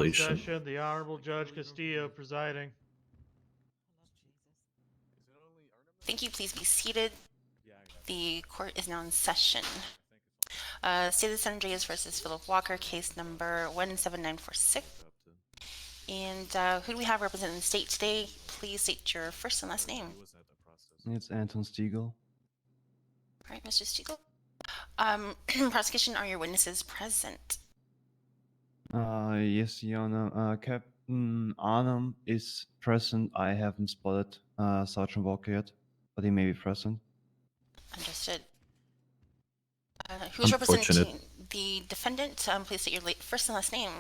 Session, the Honorable Judge Castillo presiding. Thank you. Please be seated. The court is now in session. State of San Andreas versus Philip Walker, case number 17946. And who do we have representing the state today? Please state your first and last name. It's Anton Steigl. All right, Mr. Steigl. Prosecution, are your witnesses present? Yes, Your Honor. Captain Arnom is present. I haven't spotted Sergeant Walker yet, but he may be present. Understood. Who's representing the defendant? Please state your first and last name.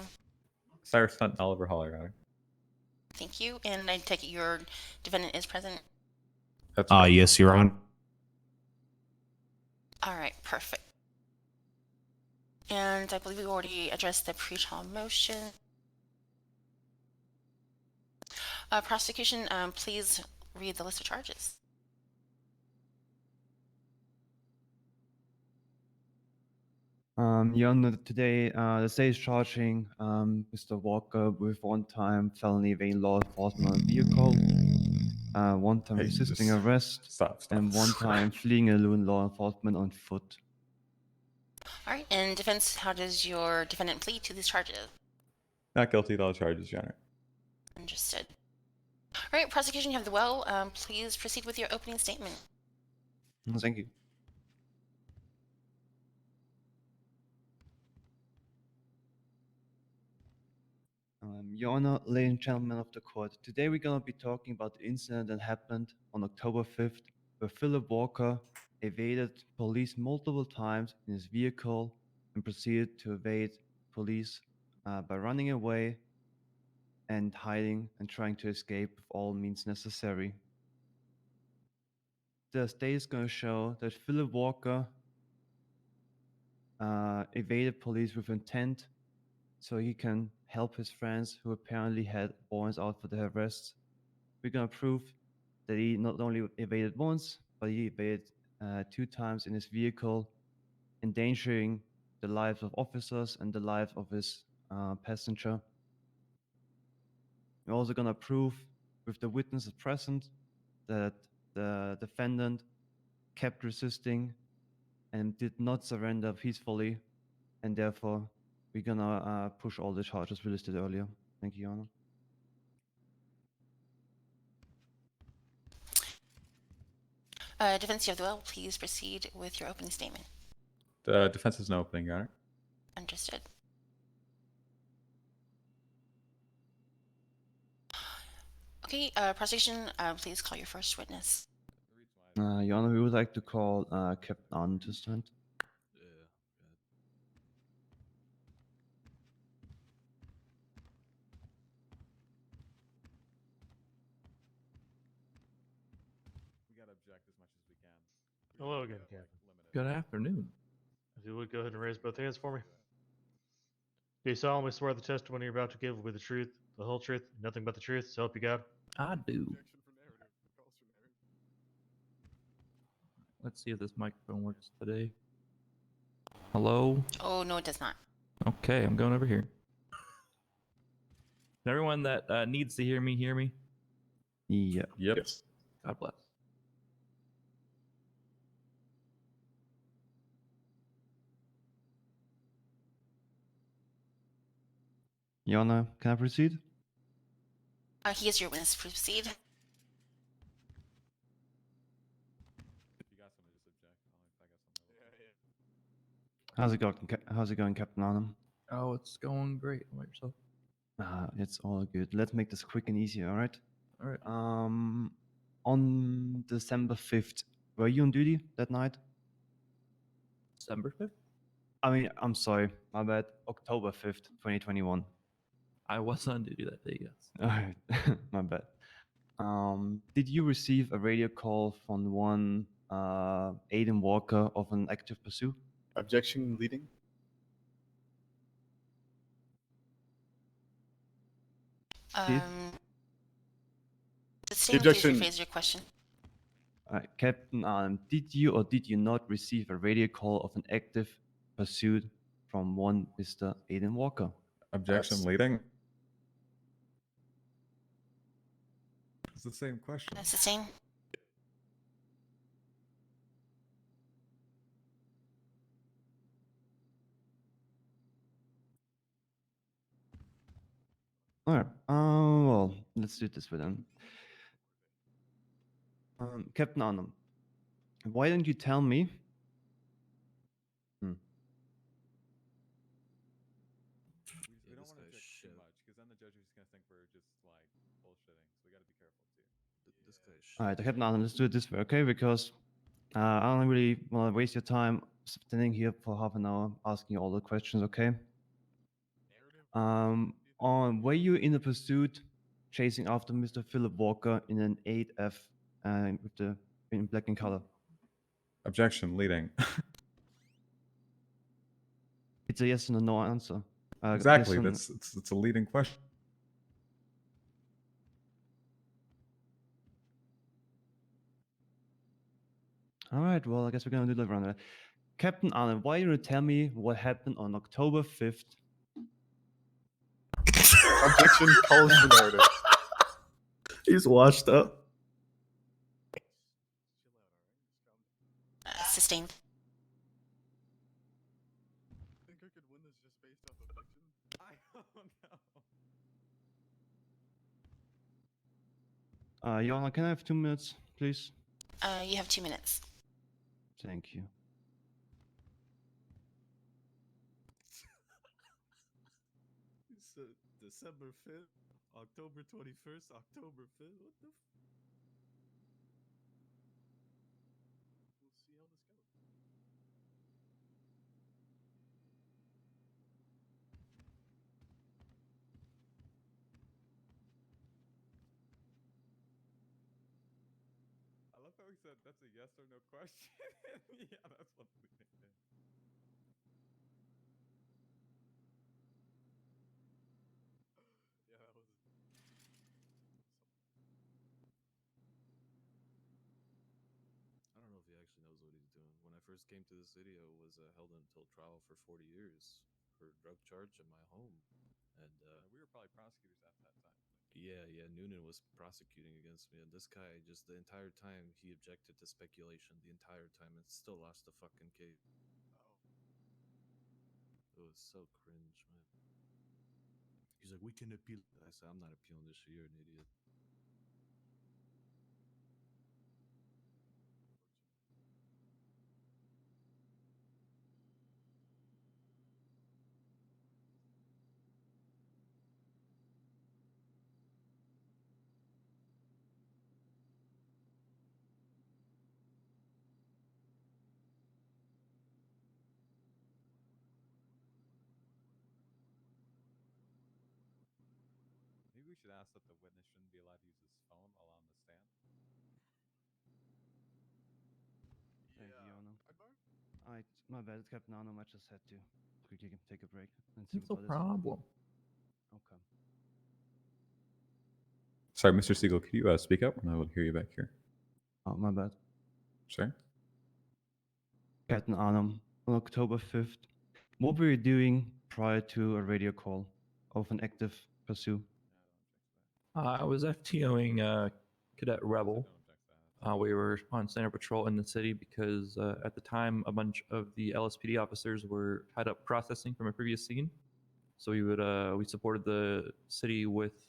Cyrus, not Oliver Haller, Your Honor. Thank you. And I take it your defendant is present? That's right. Yes, Your Honor. All right, perfect. And I believe we already addressed the pre-trial motion. Prosecution, please read the list of charges. Your Honor, today the state is charging Mr. Walker with one-time felony evading law enforcement on vehicle, one-time resisting arrest, Stop. and one-time fleeing alone law enforcement on foot. All right, and defense, how does your defendant plead to these charges? Not guilty to all charges, Your Honor. Understood. All right, prosecution, you have the well. Please proceed with your opening statement. Thank you. Your Honor, ladies and gentlemen of the court, today we're going to be talking about the incident that happened on October 5th, where Philip Walker evaded police multiple times in his vehicle and proceeded to evade police by running away and hiding and trying to escape with all means necessary. The state is going to show that Philip Walker evaded police with intent so he can help his friends who apparently had warrants out for their arrests. We're going to prove that he not only evaded once, but he evaded 2 times in his vehicle, endangering the lives of officers and the lives of his passenger. We're also going to prove with the witnesses present that the defendant kept resisting and did not surrender peacefully, and therefore we're going to push all the charges we listed earlier. Thank you, Your Honor. Defense, you have the well. Please proceed with your opening statement. The defense has no opening, Your Honor. Understood. Okay, prosecution, please call your first witness. Your Honor, we would like to call Captain Arnom to stand. We gotta object as much as we can. Hello again, Captain. Good afternoon. If you would go ahead and raise both hands for me. Do you solemnly swear the testimony you're about to give will be the truth, the whole truth, and nothing but the truth, so help you God? I do. Let's see if this microphone works today. Hello? Oh, no, it does not. Okay, I'm going over here. Can everyone that needs to hear me, hear me? Yeah. Yep. Yes. God bless. Your Honor, can I proceed? He is your witness. Proceed. How's it going, Captain Arnom? Oh, it's going great. How about yourself? It's all good. Let's make this quick and easy, all right? All right. On December 5th, were you on duty that night? December 5th? I mean, I'm sorry, my bad. October 5th, 2021. I was on duty that day, yes. All right, my bad. Did you receive a radio call from one Adin Walker of an active pursuit? Objection leading. Did- The state, objection- please rephrase your question. Captain Arnom, did you or did you not receive a radio call of an active pursuit from one Mr. Adin Walker? Objection Yes. leading. It's the same question. Sustain. All right. Well, let's do it this way then. Captain Arnom, why don't you tell me? We don't want to object too much, because then the judge is just gonna think we're just like bullshitting. So we got to be careful too. This guy's shit. All right, Captain Arnom, let's do it this way, okay? Because I don't really want to waste your time standing here for half an hour asking you all the questions, okay? Were you in the pursuit chasing after Mr. Philip Walker in an 8F with the in black and color? Objection, leading. It's a yes and a no answer. Exactly. Yes and- It's a leading question. All right, well, I guess we're gonna do the round. Captain Arnold, why don't you tell me what happened on October 5th? Objection calls for narrative. He's washed up. Sustained. Think I could win this just based off objection? I don't know. Yana, can I have 2 minutes, please? You have 2 minutes. Thank you. It's December 5th, October 21st, October 5th. What the? We'll see how this goes. I love how he said that's a yes or no question. Yeah, that's what leading is. Yeah, that was. I don't know if he actually knows what he's doing. When I first came to the city, I was held until trial for 40 years for drug charge in my home, and We were probably prosecutors at that time. yeah, Noonan was prosecuting against me, and this guy just the entire time he objected to speculation the entire time and still lost the fucking case. It was so cringe, man. He's like, we can appeal. I said, I'm not appealing this shit. You're an idiot. Maybe we should ask that the witness shouldn't be allowed to use his phone while on the stand. Thank you, Yana. Akbar? My bad, Captain Arnom. I just had to quickly take a break and see No what this. problem. Okay. Sorry, Mr. Steigl, could you speak up? And I will hear you back here. Oh, my bad. Sorry? Captain Arnom, on October 5th, what were you doing prior to a radio call of an active pursuit? I was FTOing Cadet Rebel. We were on standard patrol in the city because at the time a bunch of the LSPD officers were tied up processing from a previous scene. So we supported the city with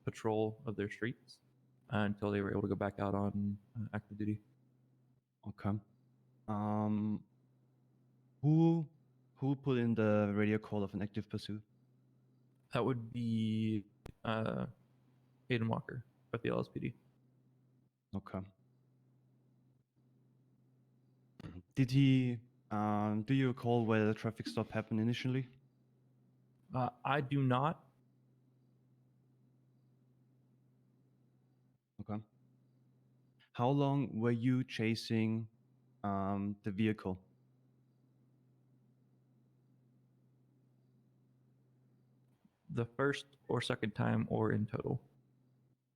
patrol of their streets until they were able to go back out on active duty. Okay. Who put in the radio call of an active pursuit? That would be Adin Walker at the LSPD. Okay. Did he? Do you recall where the traffic stop happened initially? I do not. Okay. How long were you chasing the vehicle? The first or second time or in total.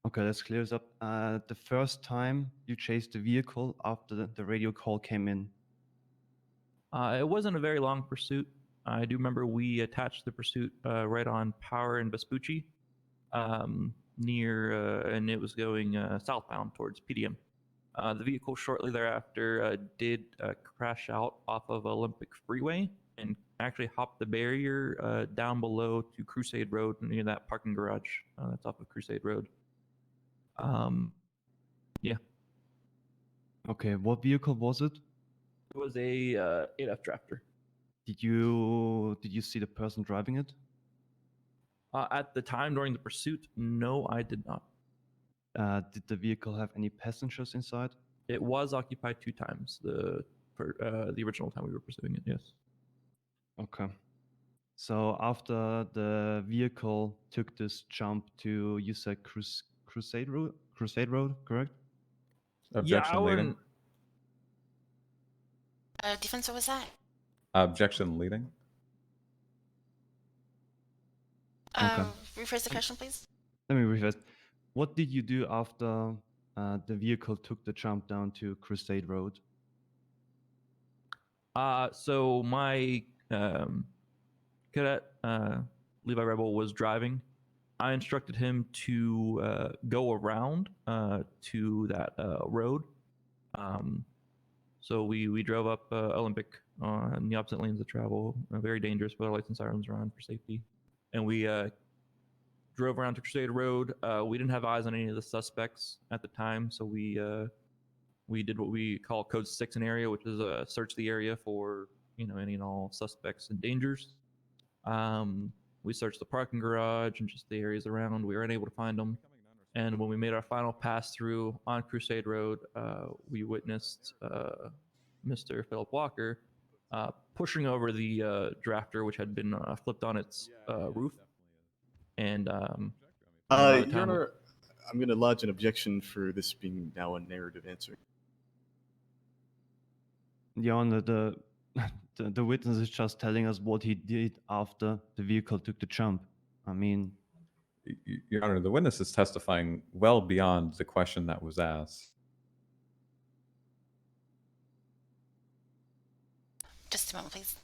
Okay, let's clear this up. The first time you chased the vehicle after the radio call came in. It wasn't a very long pursuit. I do remember we attached the pursuit right on Power and Vespucci. and it was going southbound towards PDM. The vehicle shortly thereafter did crash out off of Olympic Freeway and actually hopped the barrier down below to Crusade Road near that parking garage that's off of Crusade Road. Yeah. Okay, what vehicle was it? It was a 8F Drafter. Did you see the person driving it? At the time during the pursuit, no, I did not. Did the vehicle have any passengers inside? It was occupied 2 times the original time we were pursuing it. Yes. Okay. So after the vehicle took this jump to, you said Crusade Road, correct? Objection leading. Defense, what was that? Objection leading. Okay. Rephrase the question, please. Let me rephrase. What did you do after the vehicle took the jump down to Crusade Road? So my cadet Levi Rebel was driving. I instructed him to go around to that road. So we drove up Olympic on the opposite lanes of travel. Very dangerous, but our lights and sirens are on for safety. And we drove around to Crusade Road. We didn't have eyes on any of the suspects at the time, so we did what we call Code 6 in area, which is search the area for any and all suspects and dangers. We searched the parking garage and just the areas around. We were unable to find them. And when we made our final pass through on Crusade Road, we witnessed Mr. Philip Walker pushing over the drafter, which had been flipped on its roof. And by the Your time Honor, I'm going to lodge an objection for this being now a narrative answer. Your Honor, the witness is just telling us what he did after the vehicle took the jump. I mean, Your Honor, the witness is testifying well beyond the question that was asked. Just a moment, please.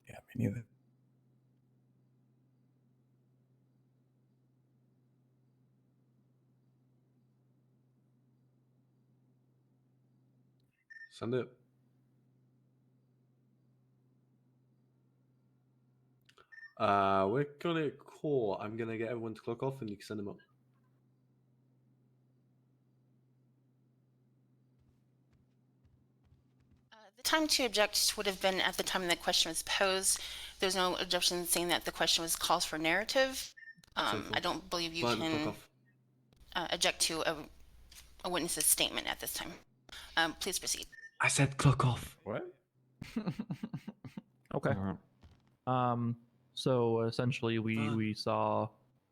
Yeah, me neither. Send it. We're gonna call. I'm gonna get everyone to clock off, and you can send them up. The time to object would have been at the time the question was posed. There's no objection saying that the question was calls for narrative. I don't believe you Fine, clock can off. object to a witness's statement at this time. Please proceed. I said clock off. What? Okay. So essentially, we saw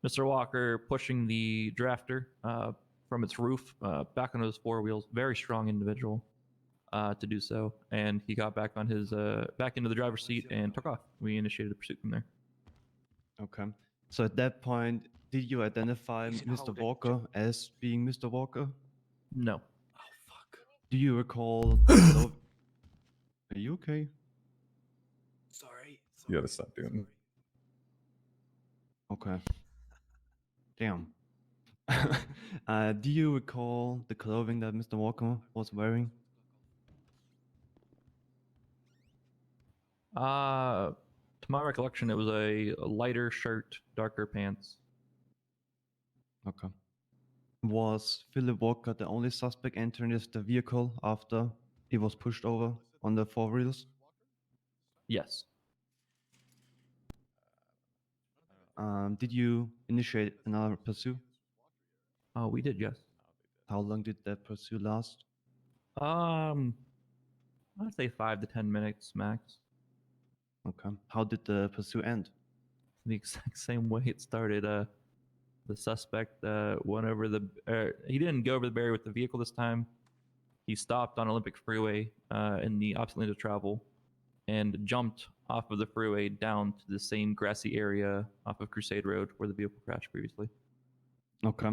Mr. Walker pushing the drafter from its roof back onto his 4 wheels. Very strong individual to do so, and he got back on his back into the driver's seat and took off. We initiated a pursuit from there. okay. So at that point, did you identify Mr. Walker as being Mr. Walker? No. Oh fuck. Do you recall? Are you okay? Sorry. You gotta stop doing it. Okay. Damn. Do you recall the clothing that Mr. Walker was wearing? To my recollection, it was a lighter shirt, darker pants. Okay. Was Philip Walker the only suspect entering the vehicle after he was pushed over on the 4 wheels? Yes. Did you initiate another pursuit? We did, yes. How long did that pursuit last? I'd say 5 to 10 minutes max. Okay. How did the pursuit end? The exact same way it started. The suspect went over the. He didn't go over the barrier with the vehicle this time. He stopped on Olympic Freeway in the opposite lane of travel, and jumped off of the freeway down to the same grassy area off of Crusade Road where the vehicle crashed previously. Okay.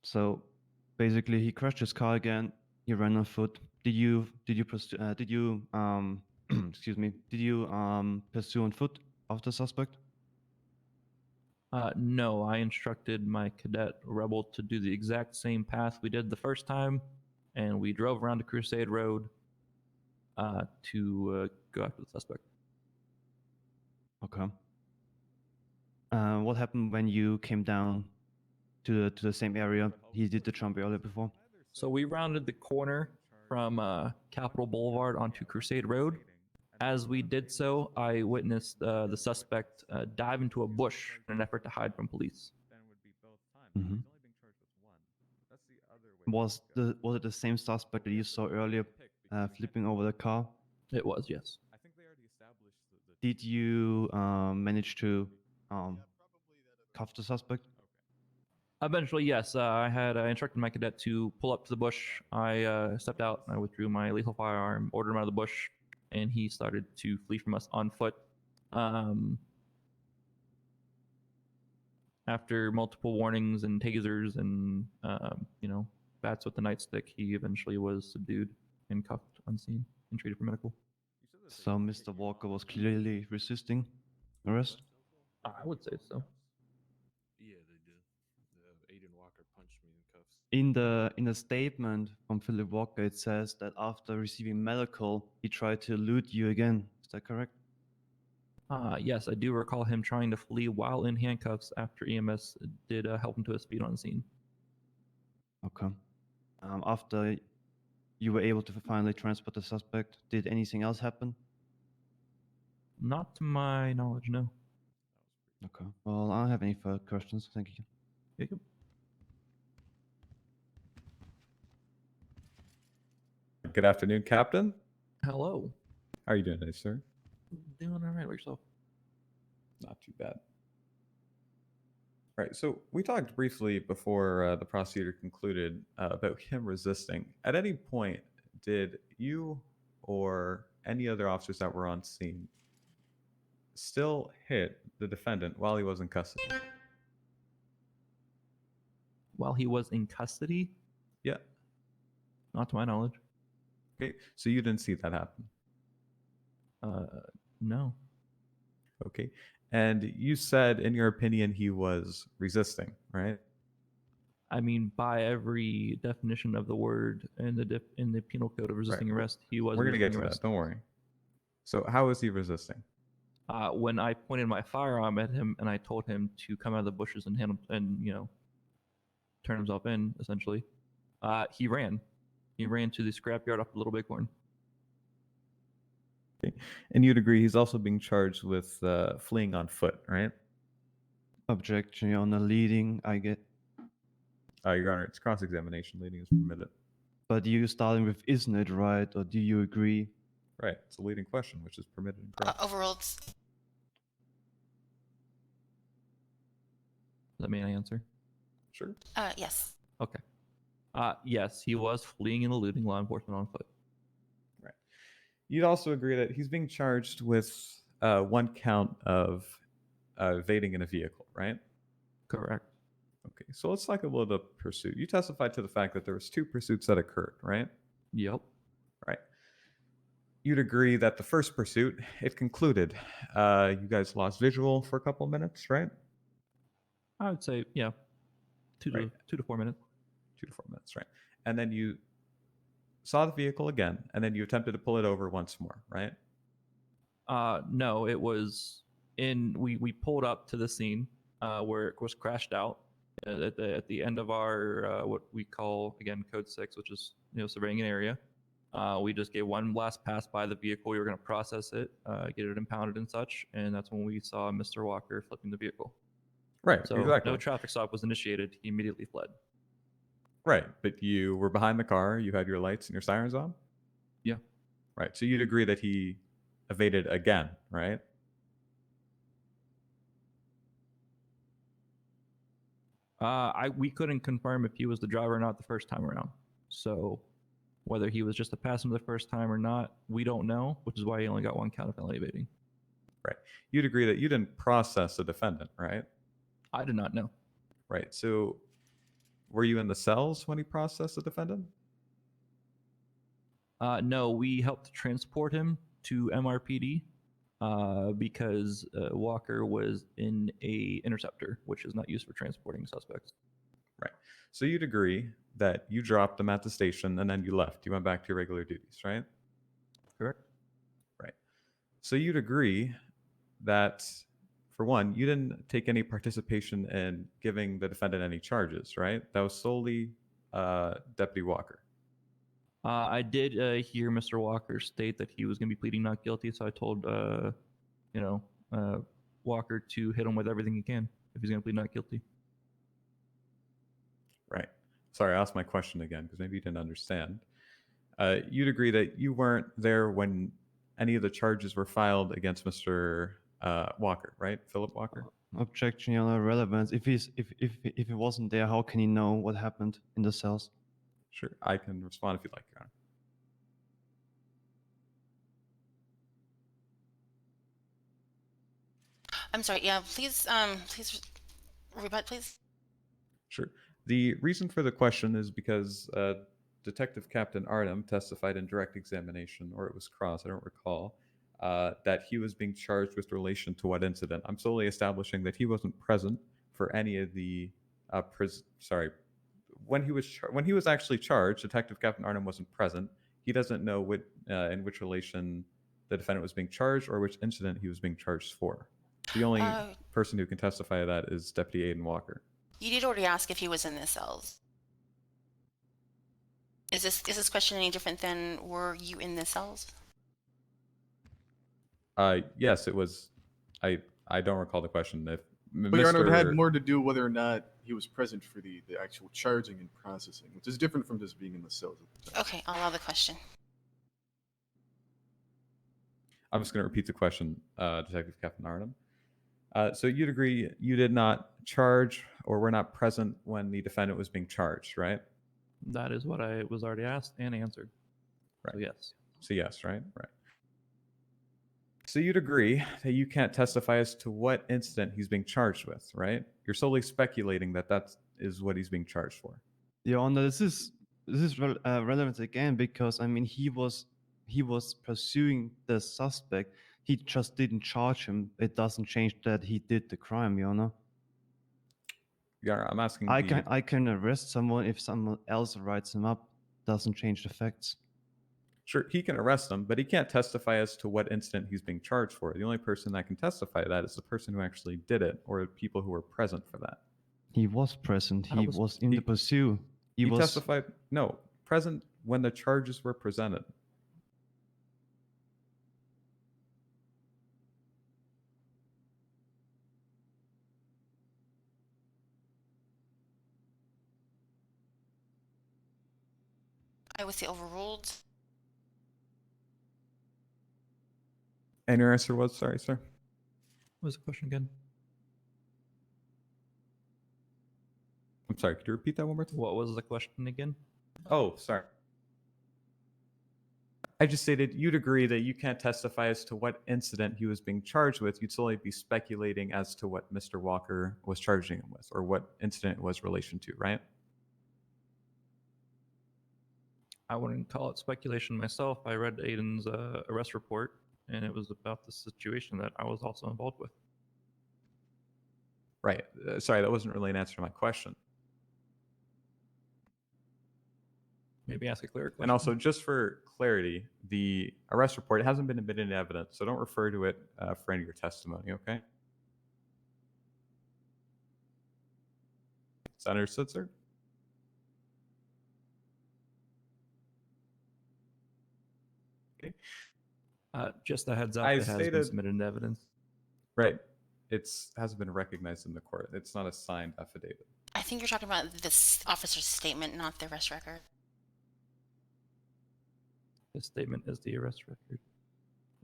So basically, he crashed his car again. He ran on foot. Did you excuse me? Did you pursue on foot after suspect? No, I instructed my cadet Rebel to do the exact same path we did the first time, and we drove around to Crusade Road to go after the suspect. Okay. What happened when you came down to the same area he did the jump earlier before? So we rounded the corner from Capitol Boulevard onto Crusade Road. As we did so, I witnessed the suspect dive into a bush in an effort to hide from police. Mhm. Was it the same suspect that you saw earlier flipping over the car? It was, yes. Did you manage to cuff the suspect? Eventually, yes. I had instructed my cadet to pull up to the bush. I stepped out, I withdrew my lethal firearm, ordered him out of the bush, and he started to flee from us on foot. After multiple warnings and tasers and, bats with the nightstick, he eventually was subdued and cuffed unseen and treated for medical. So Mr. Walker was clearly resisting arrest? I would say so. Yeah, they did. Adin Walker punched me in cuffs. In the statement from Philip Walker, it says that after receiving medical, he tried to elude you again. Is that correct? Yes, I do recall him trying to flee while in handcuffs after EMS did help him to his feet on scene. Okay. After you were able to finally transport the suspect, did anything else happen? Not to my knowledge, no. Okay. Well, I don't have any further questions. Thank you. Yep. Good afternoon, Captain. Hello. How are you doing today, sir? Doing all right. Yourself? Not too bad. Right. So we talked briefly before the prosecutor concluded about him resisting. At any point, did you or any other officers that were on scene still hit the defendant while he was in custody? While he was in custody? Yeah. Not to my knowledge. Okay. So you didn't see that happen? No. Okay. And you said, in your opinion, he was resisting, right? I mean, by every definition of the word in the penal code of resisting arrest, he was. We're gonna get resisting to arrest. that. Don't worry. So how is he resisting? When I pointed my firearm at him and I told him to come out of the bushes and turn himself in, essentially, he ran. He ran to the scrapyard up Little Bighorn. Okay. And you'd agree he's also being charged with fleeing on foot, right? Objection, Your Honor. Leading, I get. Your Honor, it's cross-examination. Leading is permitted. But you starting with isn't it right, or do you agree? Right. It's a leading question, which is permitted in cross. Overruled. Let me answer. Sure. Yes. Okay. Yes, he was fleeing and eluding law enforcement on foot. Right. You'd also agree that he's being charged with one count of evading in a vehicle, right? Correct. Okay. So let's talk about the pursuit. You testified to the fact that there was 2 pursuits that occurred, right? Yep. Right. You'd agree that the first pursuit, it concluded. You guys lost visual for a couple minutes, right? I would say, yeah, 2 to 4 minutes. 2 to 4 minutes, right? And then you saw the vehicle again, and then you attempted to pull it over once more, right? No, it was we pulled up to the scene where it was crashed out at the end of our what we call, again, code 6, which is surveying an area. We just gave one last pass by the vehicle. We were going to process it, get it impounded and such, and that's when we saw Mr. Walker flipping the vehicle. Right, So exactly. no traffic stop was initiated. He immediately fled. Right, but you were behind the car. You had your lights and your sirens on? Yeah. Right, so you'd agree that he evaded again, right? We couldn't confirm if he was the driver or not the first time around. So whether he was just a passenger the first time or not, we don't know, which is why he only got one count of felony evading. Right. You'd agree that you didn't process the defendant, right? I did not know. Right. So were you in the cells when he processed the defendant? No, we helped transport him to MRPD because Walker was in a interceptor, which is not used for transporting suspects. Right. So you'd agree that you dropped him at the station and then you left. You went back to your regular duties, right? Correct. Right. So you'd agree that, for one, you didn't take any participation in giving the defendant any charges, right? That was solely Deputy Walker. I did hear Mr. Walker state that he was going to be pleading not guilty, so I told, Walker to hit him with everything he can if he's going to plead not guilty. Right. Sorry, I asked my question again because maybe you didn't understand. You'd agree that you weren't there when any of the charges were filed against Mr. Walker, right? Philip Walker? Objection, Your Honor. Relevance. If he wasn't there, how can he know what happened in the cells? Sure, I can respond if you'd like, Your Honor. I'm sorry. Yeah, please rebut, please. Sure. The reason for the question is because Detective Captain Arnom testified in direct examination, or it was cross, I don't recall, that he was being charged with relation to what incident. I'm solely establishing that he wasn't present for any of the when he was actually charged. Detective Captain Arnom wasn't present. He doesn't know in which relation the defendant was being charged or which incident he was being charged for. The only person who can testify to that is Deputy Adin Walker. You did already ask if he was in the cells. Is this question any different than were you in the cells? Yes, it was. I don't recall the question. If But Your Honor, it had more to do whether or not he was present for the actual charging and processing, which is different from just being in the cells at the time. Okay, I'll allow the question. I'm just going to repeat the question, Detective Captain Arnom. So you'd agree you did not charge or were not present when the defendant was being charged, right? That is what I was already asked and answered. Right. So yes. So yes, right? Right. So you'd agree that you can't testify as to what incident he's being charged with, right? You're solely speculating that that is what he's being charged for. Your Honor, this is relevant again because I mean he was pursuing the suspect. He just didn't charge him. It doesn't change that he did the crime, Your Honor. Yeah, I'm asking. I can arrest someone if someone else writes him up. Doesn't change the facts. Sure, he can arrest them, but he can't testify as to what incident he's being charged for. The only person that can testify to that is the person who actually did it, or people who were present for that. He was present. He was in the pursuit. He testified. No, present when the charges were presented. I would say overruled. And your answer was, sorry, sir? What was the question again? I'm sorry, could you repeat that one more time? What was the question again? Oh, sorry. I just stated you'd agree that you can't testify as to what incident he was being charged with. You'd solely be speculating as to what Mr. Walker was charging him with, or what incident it was relation to, right? I wouldn't call it speculation myself. I read Aiden's arrest report, and it was about the situation that I was also involved with. Right. Sorry, that wasn't really an answer to my question. Maybe ask a clearer question. And also, just for clarity, the arrest report hasn't been admitted into evidence, so don't refer to it for any of your testimony, okay? Is that understood, sir? Okay. Just a heads up, I it has been stated- submitted into evidence. Right. It hasn't been recognized in the court. It's not a signed affidavit. I think you're talking about this officer's statement, not the arrest record. His statement is the arrest record.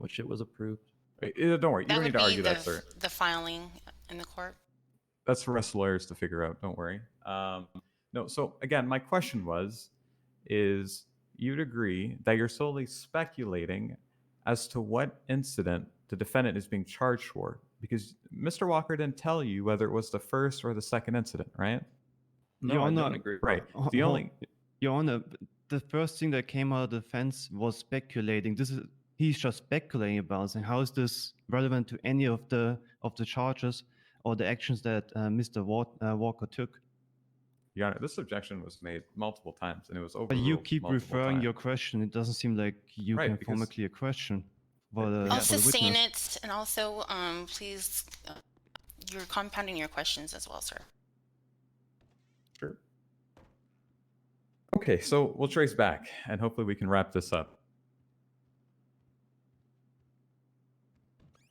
which it was approved. Wait, don't worry. You That don't need would to be argue that, sir. the filing in the court. That's for us lawyers to figure out. Don't worry. No. So again, my question is you'd agree that you're solely speculating as to what incident the defendant is being charged for, because Mr. Walker didn't tell you whether it was the first or the second incident, right? No, Your I Honor, don't agree. Right. The only Your Honor, the first thing that came out of the defense was speculating. He's just speculating about it. How is this relevant to any of the charges or the actions that Mr. Walker took? Your Honor, this objection was made multiple times, and it was overruled. But you keep multiple referring times. your question. It doesn't seem like you Right, can form a because- clear question for the, I'll for the sustain witness. it, and also, please, you're compounding your questions as well, sir. Sure. Okay, so we'll trace back, and hopefully we can wrap this up.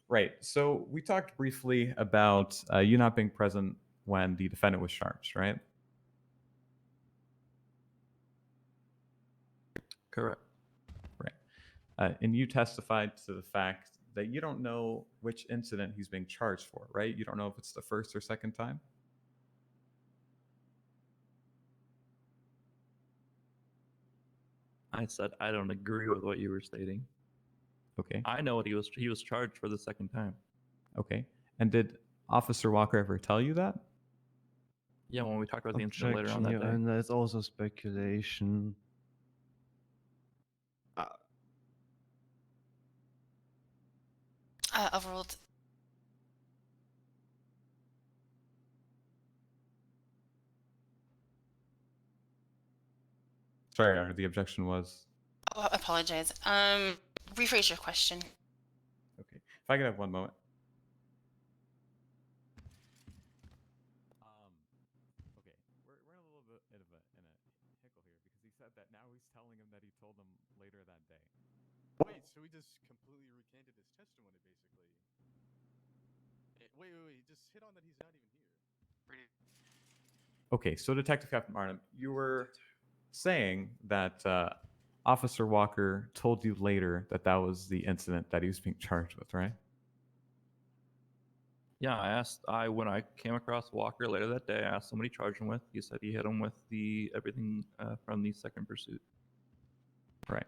Right. So we talked briefly about you not being present when the defendant was charged, right? Correct. And you testified to the fact that you don't know which incident he's being charged for, right? You don't know if it's the first or second time? I said I don't agree with what you were stating. Okay. I know what he was charged for the second time. Okay. And did Officer Walker ever tell you that? Yeah, when we talked about the incident later on Objection, that Your day. Honor, it's also speculation. Overruled. Sorry, Your Honor, the objection was. Oh, I apologize. Rephrase your question. Okay. If I could have one moment. Okay. We're in a little bit in a pickle here because he said that now he's telling him that he told him later that day. Wait, so he just completely recanted his testimony, basically. Wait. He just hit on that he's not even here. Okay, so Detective Captain Arnom, you were saying that Officer Walker told you later that that was the incident that he was being charged with, right? Yeah, when I came across Walker later that day, I asked him what he charged him with. He said he hit him with everything from the second pursuit. Right.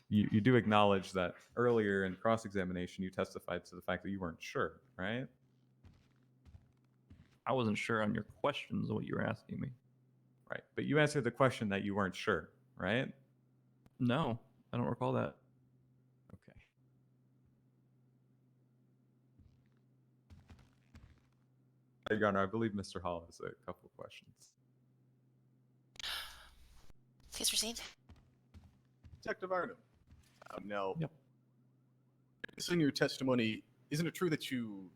You do acknowledge that earlier in cross-examination you testified to the fact that you weren't sure, right? I wasn't sure on your questions of what you were asking me. Right. But you answered the question that you weren't sure, right? No, I don't recall that. Okay. Your Honor, I believe Mr. Hall has a couple of questions. Please proceed. Detective Arnom. Now, Yep. in your testimony, isn't it true that you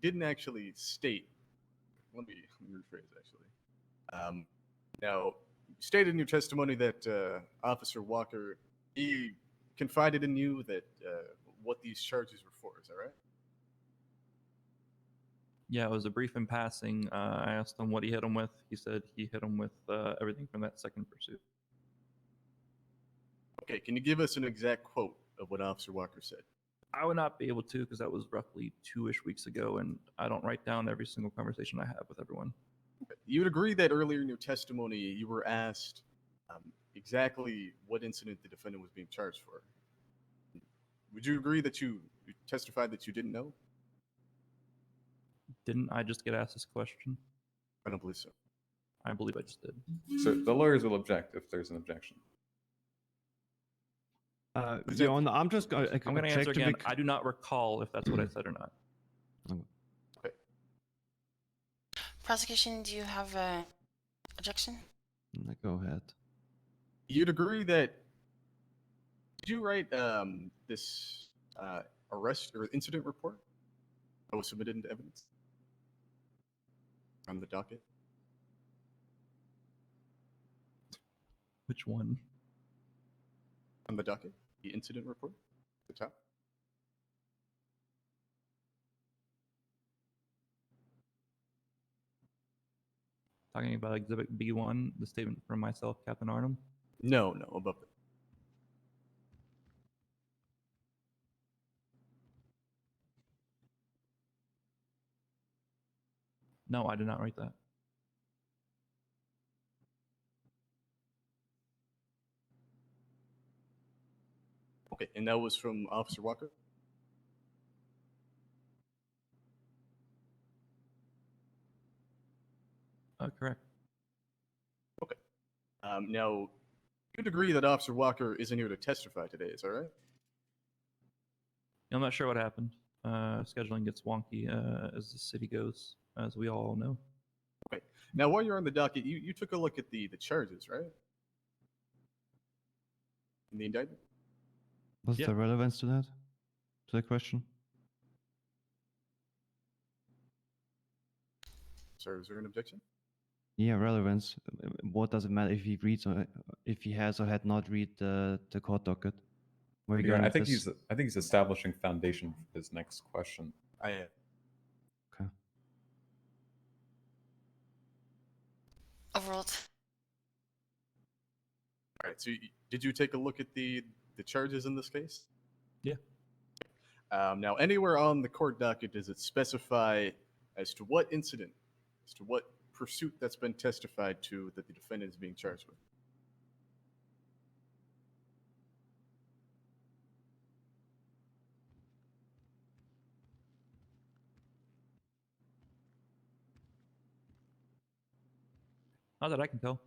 didn't actually state? Let me rephrase, actually. Now, you stated in your testimony that Officer Walker, he confided in you that what these charges were for. Is that right? Yeah, it was a brief in passing. I asked him what he hit him with. He said he hit him with everything from that second pursuit. Okay, can you give us an exact quote of what Officer Walker said? I would not be able to because that was roughly 2-ish weeks ago, and I don't write down every single conversation I have with everyone. You would agree that earlier in your testimony you were asked exactly what incident the defendant was being charged for. Would you agree that you testified that you didn't know? Didn't I just get asked this question? I don't believe so. I believe I just did. So the lawyers will object if there's an objection. Your Honor, I'm just going I'm going to answer again. I do not recall if that's what I said or not. Prosecution, do you have a objection? Go ahead. You'd agree that, did you write this arrest or incident report that was submitted into evidence on the docket? Which one? On the docket? The incident report? At the top? Talking about Exhibit B1, the statement from myself, Captain Arnom? No, above it. No, I did not write that. Okay, and that was from Officer Walker? Correct. Okay. Now, you'd agree that Officer Walker isn't here to testify today, is that right? I'm not sure what happened. Scheduling gets wonky as the city goes, as we all know. Okay. Now, while you're on the docket, you took a look at the charges, right? In the indictment? What's Yeah. the relevance to that? To the question? Sir, is there an objection? Yeah, relevance. What does it matter if he reads or if he has or had not read the court docket? Where you Your Honor, going I with think this? he's establishing foundation for his next question. I am. Okay. Overruled. All right. So, did you take a look at the charges in this case? Yeah. Now, anywhere on the court docket does it specify as to what incident, as to what pursuit that's been testified to that the defendant is being charged with? Not that I can tell.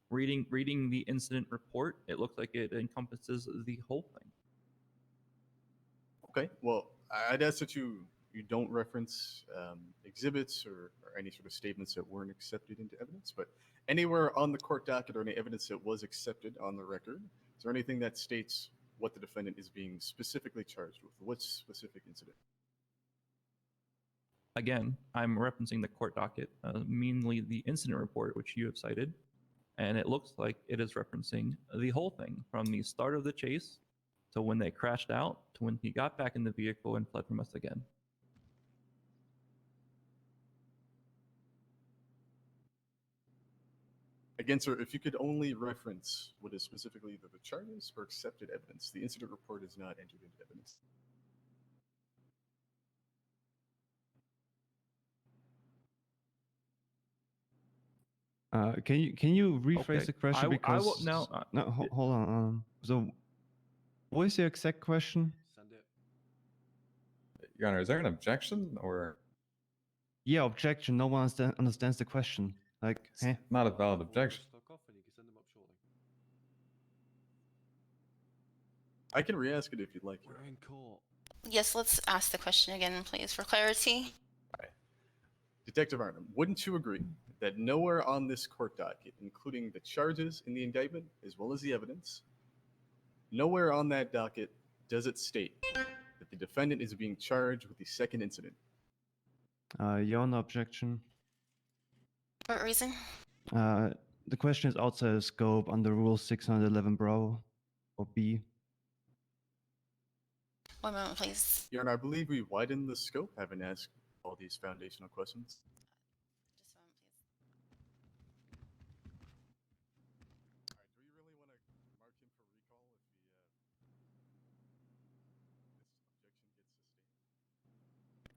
Reading the incident report, it looks like it encompasses the whole thing. Okay. Well, I'd ask that you don't reference exhibits or any sort of statements that weren't accepted into evidence, but anywhere on the court docket or any evidence that was accepted on the record, is there anything that states what the defendant is being specifically charged with? What specific incident? Again, I'm referencing the court docket, mainly the incident report, which you have cited, and it looks like it is referencing the whole thing from the start of the chase to when they crashed out to when he got back in the vehicle and fled from us again. Again, sir, if you could only reference what is specifically either the charges or accepted evidence, the incident report is not entered into evidence. Can you rephrase Okay. the question I because will now. no, hold on. So, what is your exact question? Send it. Your Honor, is there an objection or Yeah, objection. No one understands the question. Like, it's hey, not a valid We'll objection? stock off and you can send them up shortly. I can re-ask it if you'd like. We're in court. Yes, let's ask the question again, please, for clarity. Detective Arnom, wouldn't you agree that nowhere on this court docket, including the charges in the indictment as well as the evidence, nowhere on that docket does it state that the defendant is being charged with the second incident? Your Honor, objection. What reason? The question is outside of scope under Rule 611 Bravo or B. One moment, please. Your Honor, I believe we widened the scope, having asked all these foundational questions. Just a moment, please. All right, do we really want to mark him for recall if this objection gets sustained?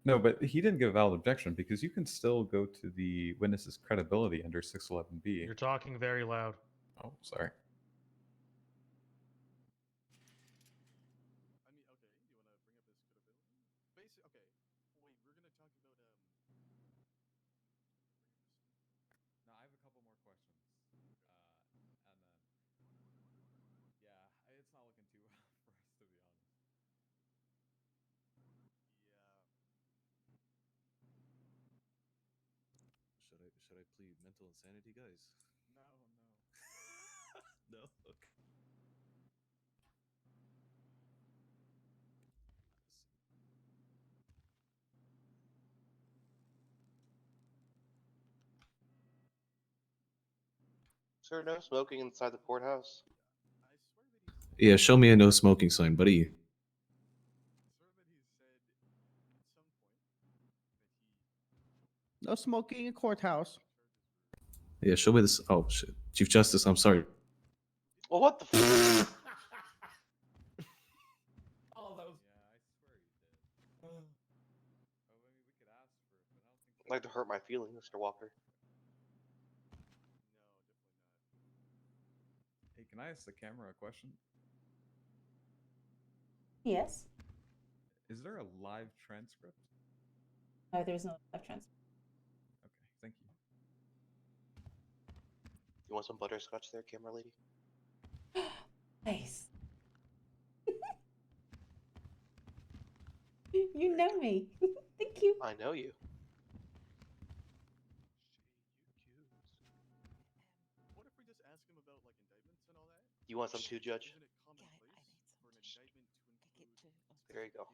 No, but he didn't give a valid objection because you can still go to the witness's credibility under 611B. You're talking very loud. Oh, sorry. I mean, okay, you want to bring up his credibility? Okay, wait, we're going to talk about No, I have a couple more questions. And then, yeah, it's not looking too well for us, to be honest. Should I plead mental insanity, guys? No. No. Okay. Sir, no smoking inside the courthouse. Yeah, show me a no smoking sign, buddy. No smoking in courthouse. Yeah, show me this. Oh shit, Chief Justice, I'm sorry. Well, what the? Oh, that was. Yeah, I swear you did. like to hurt my feelings, Mr. Walker. Hey, can I ask the camera a question? Yes. Is there a live transcript? No, there is no live transcript. Okay, thank you. You want some butterscotch there, camera lady? Nice. You know me. Thank you. I know you. What if we just ask him about like indictments and all that? You want some too, Judge? Isn't it commonplace for an indictment to include There you go.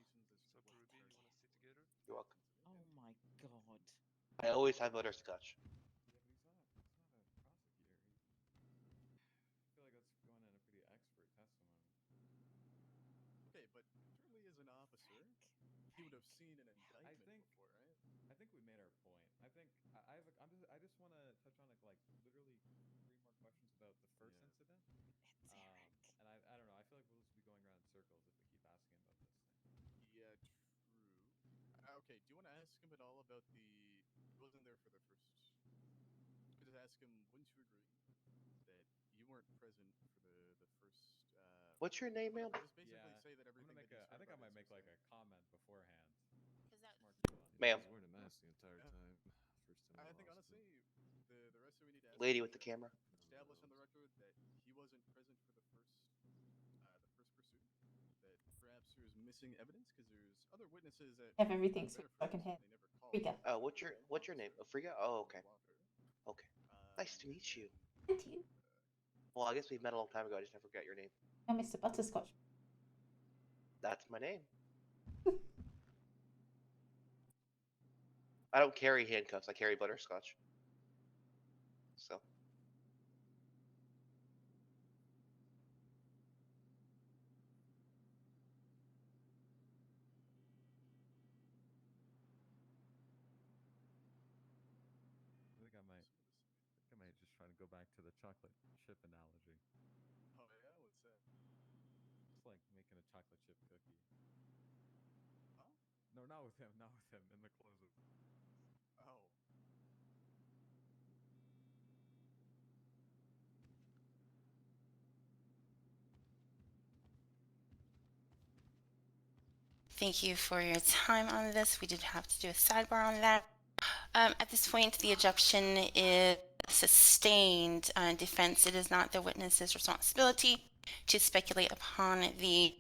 You're welcome. Oh my god. I always have butterscotch. I feel like that's going in a pretty expert testimony. Okay, but surely as an officer, he would have seen an indictment before, right? I think we made our point. I think I just want to touch on like literally 3 more questions about the first incident. And I don't know. I feel like we'll just be going around in circles if we keep asking about this thing. Yeah, true. Okay, do you want to ask him at all about the? He wasn't there for the first. Just ask him. Wouldn't you agree that you weren't present for the first? What's your name, ma'am? Just basically say that I'm everything. gonna make I think I might make like a comment beforehand. Ma'am. You weren't a mask the entire time. First time I in think Austin. honestly, the rest of we need to ask Lady him with the that camera. establish on the record that he wasn't present for the first pursuit. That perhaps there's missing evidence because there's other witnesses that Have everything so better I can friends, hit. they never called. Frika. What's your name? Frika? Oh, okay. Okay. Nice to meet you. And you. Well, I guess we met a long time ago. I just never forgot your name. No, Mr. Butterscotch. That's my name. I don't carry handcuffs. I carry butterscotch. So. I might just try to go back to the chocolate chip analogy. Oh yeah, what's that? Just like making a chocolate chip cookie. Huh? No, not with him. Not with him. In the closet. Oh. Thank you for your time on this. We did have to do a sidebar on that. At this point, the objection is sustained. Defense, it is not the witness's responsibility to speculate upon the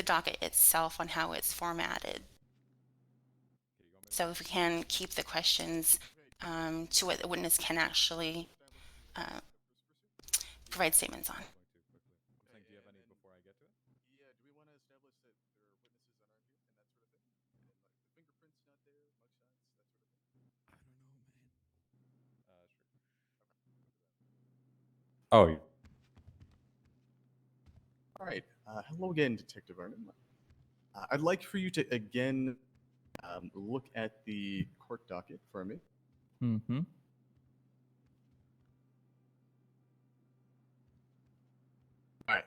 docket itself on how it's formatted. So if we can keep the questions to what the witness can actually provide statements on. Do you have any before I get to it? Yeah, do we want to establish that there are witnesses that aren't here and that sort of thing? And like the fingerprints not there, mugshots, that sort of thing? I don't know, man. Sure. Oh, yeah. All right. Hello again, Detective Arnom. I'd like for you to again look at the court docket for me. Mm-hmm. All right.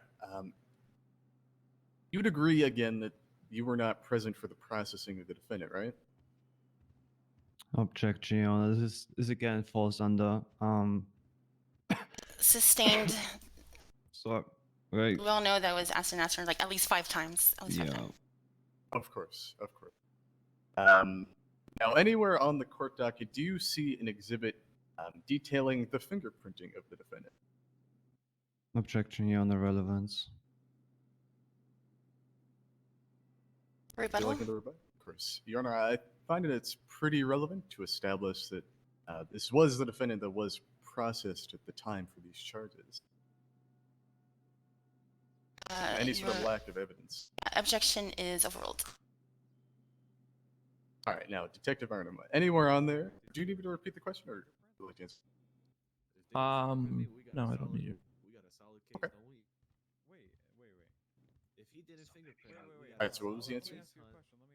You would agree again that you were not present for the processing of the defendant, right? Objection, Your Honor. This again falls under Sustained. So, right? We all know that was asked and answered like at least 5 times. At least 5 times. Of course, of course. Now, anywhere on the court docket, do you see an exhibit detailing the fingerprinting of the defendant? Objection, Your Honor. Relevance. Would you like me to rebut? Of course. Your Honor, I find that it's pretty relevant to establish that this was the defendant that was processed at the time for these charges. Any sort of your lack of evidence. objection is overruled. All right, now, Detective Arnom, anywhere on there, do you need me to repeat the question, or would you like to answer? No, I don't need you. We got a solid case, Okay. don't we? Wait. If he didn't fingerprint, Wait. All right, so what was the answer? Let me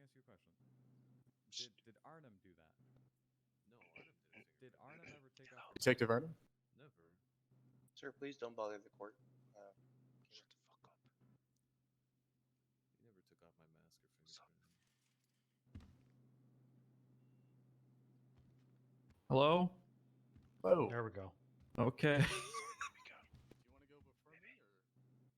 ask you a question. Did Arnom do that? No, Arnom didn't. Did Arnom ever take off? Detective Arnom? Never. Sir, please don't bother the court. Shut the fuck up. He never took off my mask or fingerprint. Hello? Whoa. There we go. Okay. Do you want to go before me,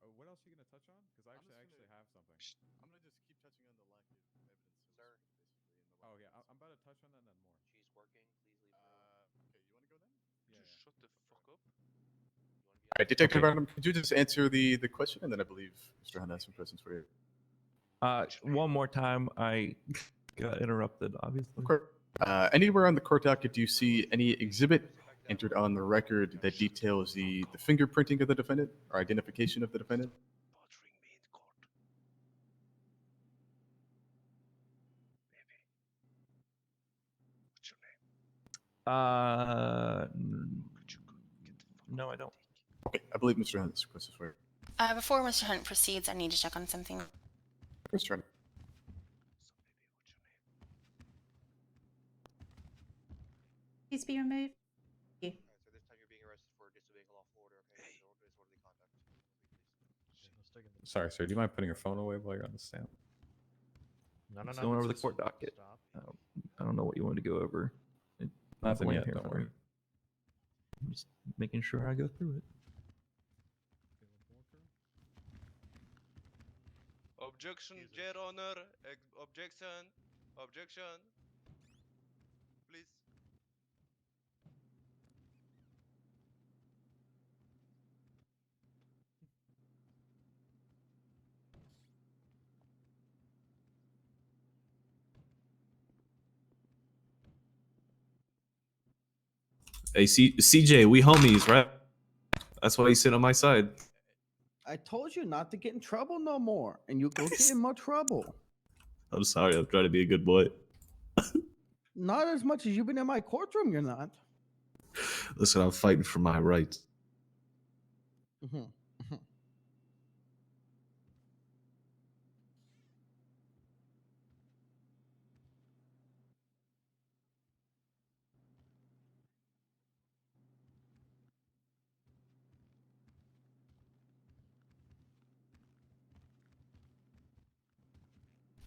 or What else are you going to touch on? Because I actually have something. I'm gonna just keep touching on the lack of evidence, Sir. basically. Oh yeah, I'm about to touch on that and then more. She's working. Please leave her alone. Okay, you want to go then? Just shut the fuck up. You want to be All right, Detective Okay. Arnom, could you just answer the question, and then I believe Mr. Hunt has some questions for you. One more time. I got interrupted, obviously. Of course. Anywhere on the court docket do you see any exhibit entered on the record that details the fingerprinting of the defendant or identification of the defendant? bothering me in court. Baby. What's your name? Could you get the fuck No, off I my don't. Okay, I believe Mr. Hunt has some questions for you. Before Mr. Hunt proceeds, I need to check on something. Mr. Hunt. Please be removed. Thank you. Alright, so this time you're being arrested for disobeying a lawful order, okay? Disorderly conduct. Yeah, let's take it. Sorry, sir. Do you mind putting your phone away while you're on the stand? No, no, It's no. going over let's the court just docket. Stop. I don't know what you want to go over. Nothing Blank yet. here Don't for worry. me. I'm just making sure I go through it. Objection, Your Honor. Objection. Objection. Please. Hey, CJ, we homies, right? That's why you sit on my side. I told you not to get in trouble no more, and you go get in more trouble. I'm sorry. I'm trying to be a good boy. Not as much as you've been in my courtroom, you're not. Listen, I'm fighting for my rights. Mhm.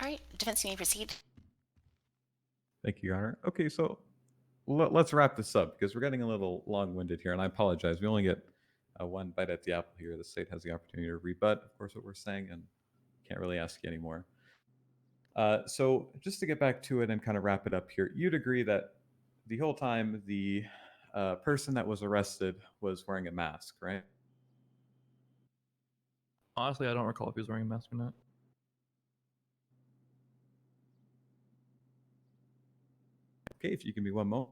All right, defense, you may proceed. Thank you, Your Honor. Okay, so let's wrap this up because we're getting a little long-winded here, and I apologize. We only get one bite at the apple here. The state has the opportunity to rebut, of course, what we're saying, and can't really ask you anymore. So just to get back to it and kind of wrap it up here, you'd agree that the whole time the person that was arrested was wearing a mask, right? Honestly, I don't recall if he was wearing a mask or not. Okay, if you give me one moment.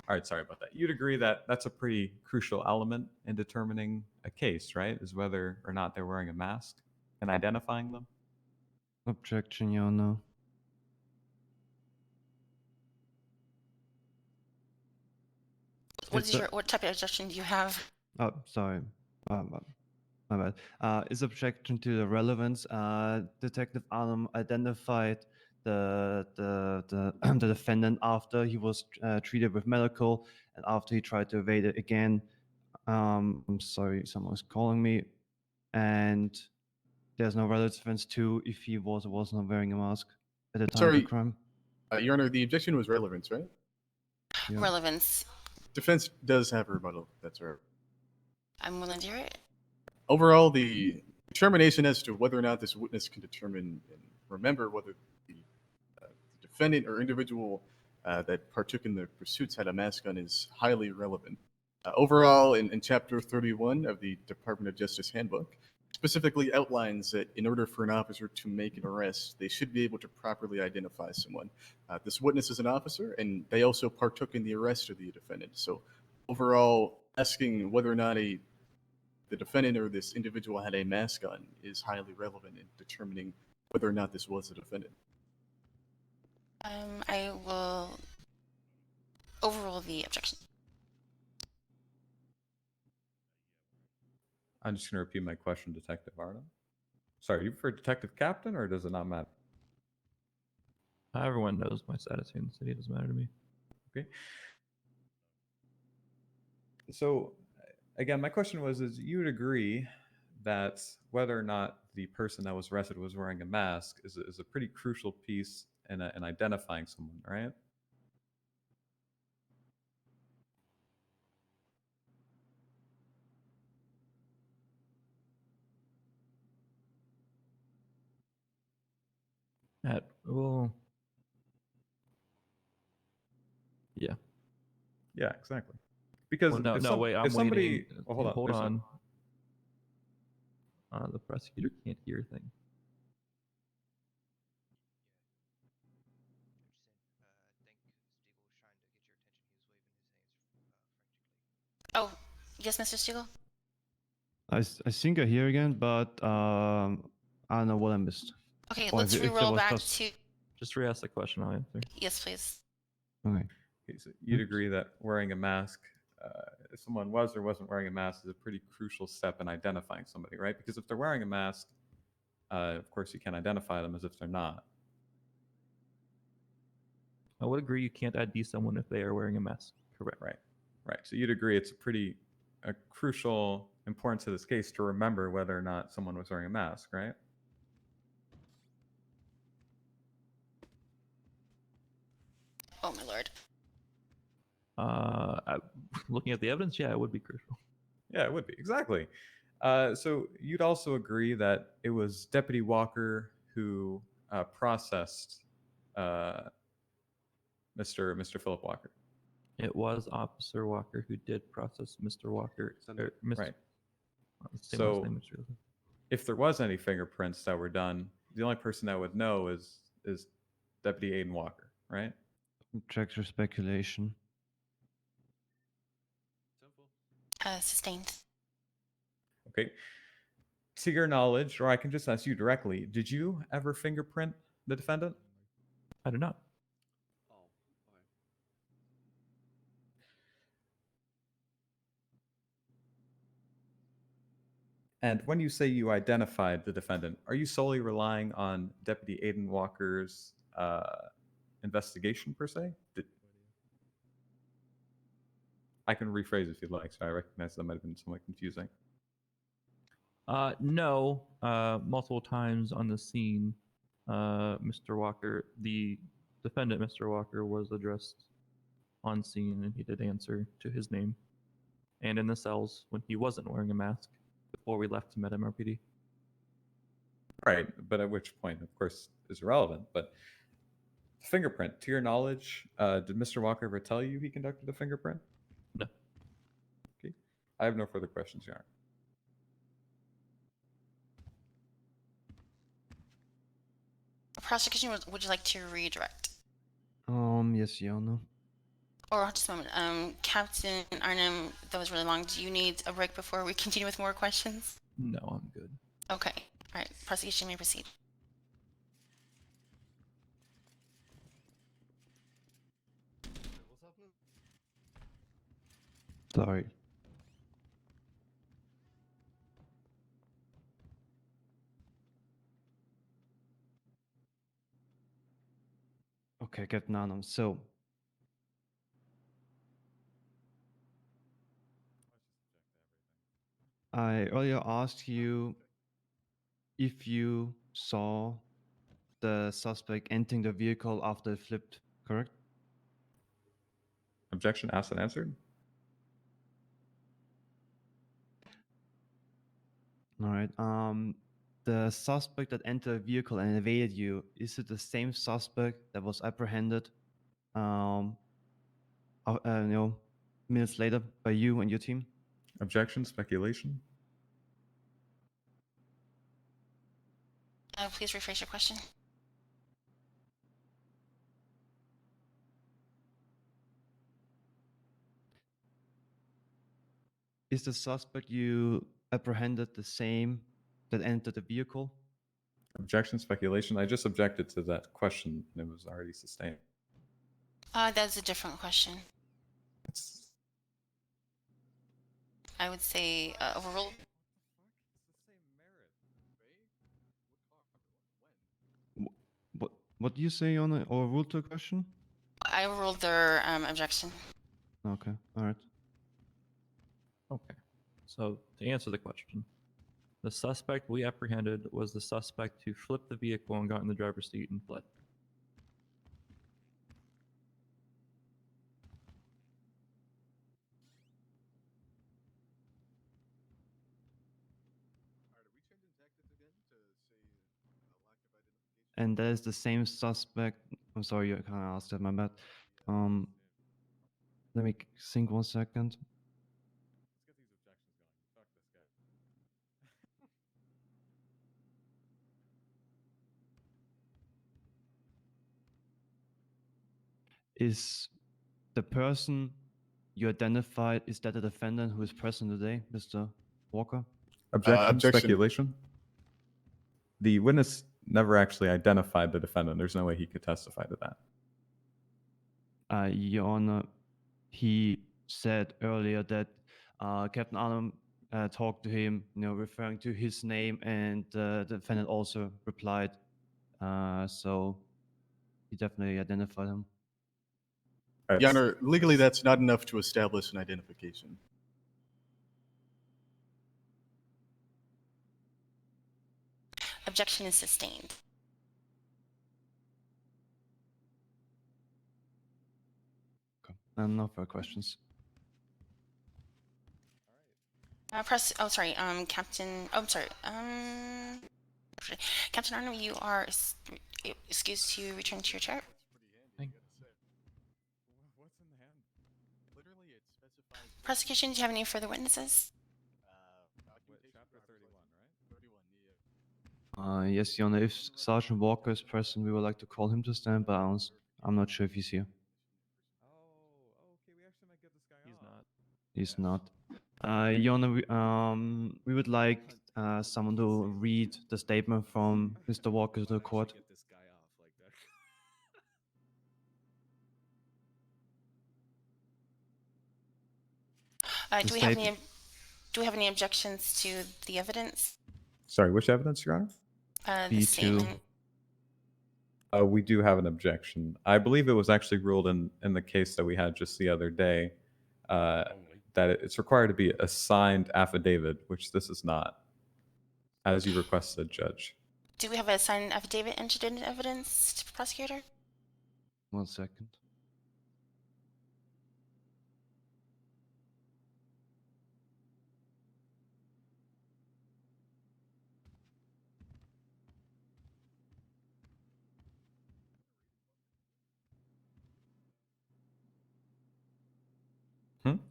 All right, sorry about that. You'd agree that that's a pretty crucial element in determining a case, right? Is whether or not they're wearing a mask and identifying them? Objection, Your Honor. What is what type of objection do you have? Oh, sorry. My bad. Is objection to the relevance. Detective Arnom identified the the defendant after he was treated with medical and after he tried to evade it again. I'm sorry, someone was calling me, and there's no relevance to if he was or was not wearing a mask at the time of the Sorry. crime. Your Honor, the objection was relevance, right? Yeah. Relevance. Defense does have a rebuttal. That's right. I'm willing to hear it. Overall, the determination as to whether or not this witness can determine and remember whether the defendant or individual that partook in the pursuits had a mask on is highly relevant. Overall, in Chapter 31 of the Department of Justice Handbook, specifically outlines that in order for an officer to make an arrest, they should be able to properly identify someone. This witness is an officer, and they also partook in the arrest of the defendant. So overall, asking whether or not the defendant or this individual had a mask on is highly relevant in determining whether or not this was a defendant. I will overrule the objection. I'm just going to repeat my question, Detective Arnom. Sorry, you prefer Detective Captain, or does it not matter? Everyone knows my status here in the city. It doesn't matter to me. Okay. So, again, my question was, is you would agree that whether or not the person that was arrested was wearing a mask is a pretty crucial piece in identifying someone, right? Well, yeah. Yeah, exactly. Because Well, no, if no, some, wait, I'm if somebody, waiting. well, hold on, Hold there's on. The prosecutor can't hear things. Oh, yes, Mr. Steigl? I think I hear again, but I don't know what I missed. Okay, Or let's if there re-roll was back just to... Just re-ask the question. I'll answer. Yes, please. okay. So you'd agree that wearing a mask, if someone was or wasn't wearing a mask, is a pretty crucial step in identifying somebody, right? Because if they're wearing a mask, of course, you can't identify them as if they're not. I would agree you can't ID someone if they are wearing a mask. Correct. Right. So you'd agree it's a crucial importance to this case to remember whether or not someone was wearing a mask, right? Oh, my lord. Looking at the evidence, yeah, it would be crucial. Yeah, it would be. Exactly. So you'd also agree that it was Deputy Walker who processed Mr. Philip Walker. It was Officer Walker who did process Mr. Walker. Right. Same So last name, Mr. Walker. if there was any fingerprints that were done, the only person that would know is Deputy Adin Walker, right? Check your speculation. Sustained. Okay. To your knowledge, or I can just ask you directly, did you ever fingerprint the defendant? I do not. And when you say you identified the defendant, are you solely relying on Deputy Adin Walker's investigation per se? I can rephrase if you'd like, so I recognize that might have been somewhat confusing. No. Multiple times on the scene, Mr. Walker, the defendant, Mr. Walker, was addressed on scene, and he did answer to his name. And in the cells when he wasn't wearing a mask before we left him at MRPD. Right, but at which point, of course, is irrelevant. But fingerprint, to your knowledge, did Mr. Walker ever tell you he conducted a fingerprint? No. Okay. I have no further questions, Your Honor. Prosecution, would you like to redirect? Yes, Your Honor. Or just a moment. Captain Arnom, that was really long. Do you need a break before we continue with more questions? No, I'm good. Okay. All right. Prosecution may proceed. Sorry. Okay, Captain Arnom. So, I earlier asked you if you saw the suspect entering the vehicle after it flipped, correct? Objection asked and answered. All right. The suspect that entered the vehicle and evaded you, is it the same suspect that was apprehended, minutes later by you and your team? Objection, speculation. Please rephrase your question. Is the suspect you apprehended the same that entered the vehicle? Objection, speculation. I just objected to that question and it was already sustained. That's a different question. It's... I would say overruled. What do you say on the overruled the question? I overruled their objection. Okay, all right. Okay. So to answer the question, The suspect we apprehended was the suspect who flipped the vehicle and got in the driver's seat and fled. And that is the same suspect. I'm sorry, I can't ask that, my bad. Let me think 1 second. Is the person you identified, is that the defendant who is present today, Mr. Walker? Objection, objection. speculation. The witness never actually identified the defendant. There's no way he could testify to that. Your Honor, he said earlier that Captain Arnom talked to him, referring to his name, and the defendant also replied. So he definitely identified him. Your Honor, legally that's not enough to establish an identification. Objection is sustained. No further questions. Captain. Oh, I'm sorry. Captain Arnom, you are excused to return to your chair. Prosecution, do you have any further witnesses? Yes, Your Honor, if Sergeant Walker is present, we would like to call him to stand, but I'm not sure if he's here. He's not. Your Honor, we would like someone to read the statement from Mr. Walker to the court. Do we have any objections to the evidence? Sorry, which evidence, Your Honor? The statement. We do have an objection. I believe it was actually ruled in the case that we had just the other day that it's required to be a signed affidavit, which this is not, as you requested, Judge. Do we have a signed affidavit entered into evidence, Prosecutor? 1 second.